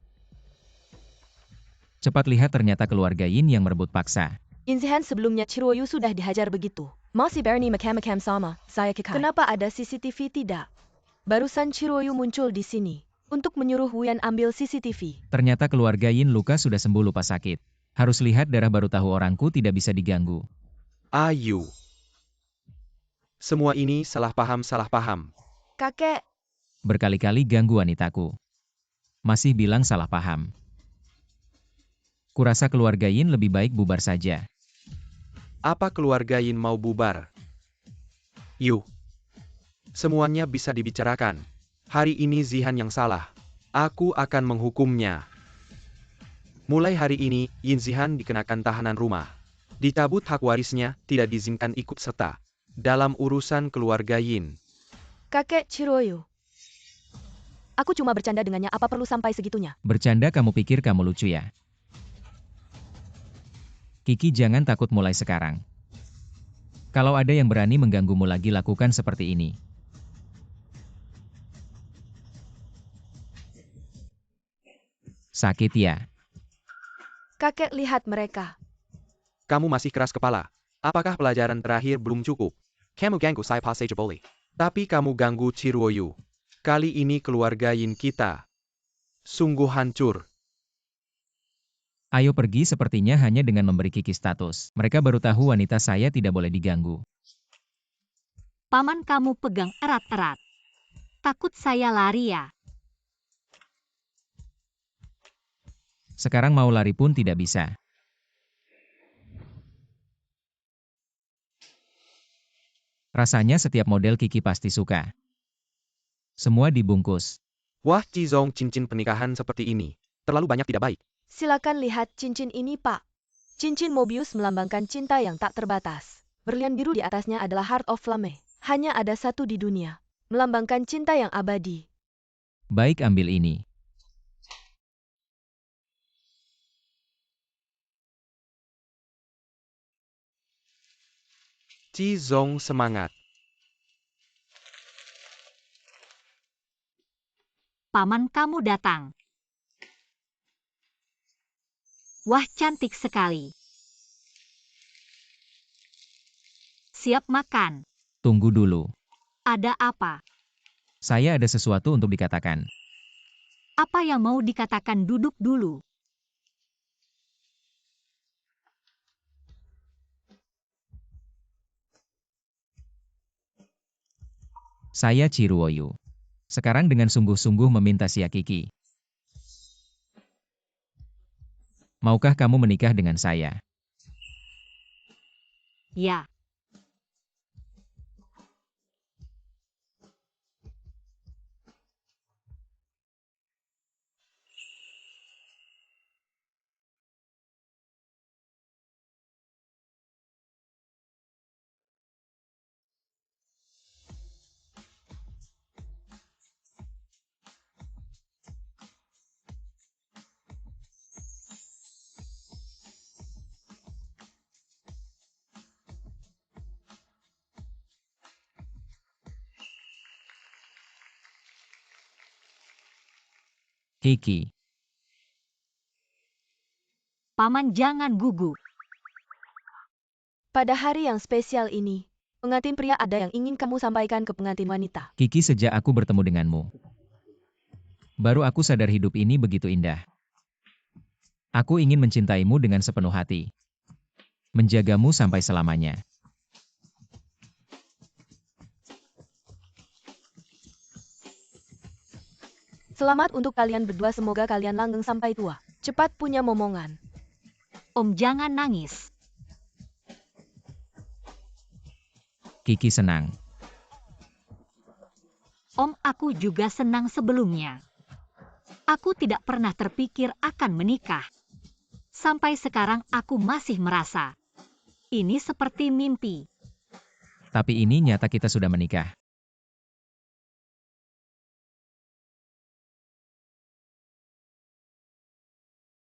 Cepat lihat, ternyata keluarga Yin yang merebut paksa. Yin Zihan, sebelumnya Chiruoyu sudah dihajar begitu. Masih Bernie makam sama, saya Kikai. Kenapa ada CCTV tidak? Barusan Chiruoyu muncul di sini untuk menyuruh Wuyan ambil CCTV. Ternyata keluarga Yin luka sudah sembuh, lupa sakit. Harus lihat darah baru tahu orangku tidak bisa diganggu. Ayu. Semua ini salah paham. Kakek, Berkali-kali ganggu wanitaku. Masih bilang salah paham. Kurasa keluarga Yin lebih baik bubar saja. Apa keluarga Yin mau bubar? Yuk. Semuanya bisa dibicarakan. Hari ini Zihan yang salah. Aku akan menghukumnya. Mulai hari ini, Yin Zihan dikenakan tahanan rumah. Dicabut hak warisnya, tidak diizinkan ikut serta dalam urusan keluarga Yin. kakek Chiruoyu. Aku cuma bercanda dengannya, apa perlu sampai segitunya? Bercanda, kamu pikir kamu lucu ya? Kiki, jangan takut mulai sekarang. Kalau ada yang berani mengganggumu lagi, lakukan seperti ini. Sakit ya? Kakek, lihat mereka. Kamu masih keras kepala. Apakah pelajaran terakhir belum cukup? Kamu ganggu saya pas saja boleh. Tapi kamu ganggu Chiruoyu. Kali ini keluarga Yin kita sungguh hancur. Ayo pergi, sepertinya hanya dengan memberi Kiki status. Mereka baru tahu wanita saya tidak boleh diganggu. Paman, kamu pegang erat-erat. Takut saya lari ya? Sekarang mau lari pun tidak bisa. Rasanya setiap model Kiki pasti suka. Semua dibungkus. Wah, Cizong, cincin pernikahan seperti ini terlalu banyak tidak baik. Silakan lihat cincin ini, Pak. Cincin Mobius melambangkan cinta yang tak terbatas. Berlian biru di atasnya adalah Heart of Flame. Hanya ada satu di dunia. Melambangkan cinta yang abadi. Baik, ambil ini. Cizong semangat. Paman, kamu datang. Wah, cantik sekali. siap makan. Tunggu dulu. Ada apa? Saya ada sesuatu untuk dikatakan. Apa yang mau dikatakan? Duduk dulu. Saya Chiruoyu. Sekarang dengan sungguh-sungguh meminta Kiki. Maukah kamu menikah dengan saya? Ya. Kiki. Paman jangan gugup. Pada hari yang spesial ini, pengantin pria ada yang ingin kamu sampaikan ke pengantin wanita. Kiki, sejak aku bertemu denganmu, baru aku sadar hidup ini begitu indah. Aku ingin mencintaimu dengan sepenuh hati. Menjagamu sampai selamanya. Selamat untuk kalian berdua, semoga kalian langgeng sampai tua. Cepat punya momongan. Om jangan nangis. Kiki senang. Om, aku juga senang sebelumnya. Aku tidak pernah terpikir akan menikah. Sampai sekarang aku masih merasa ini seperti mimpi. Tapi ini nyata, kita sudah menikah.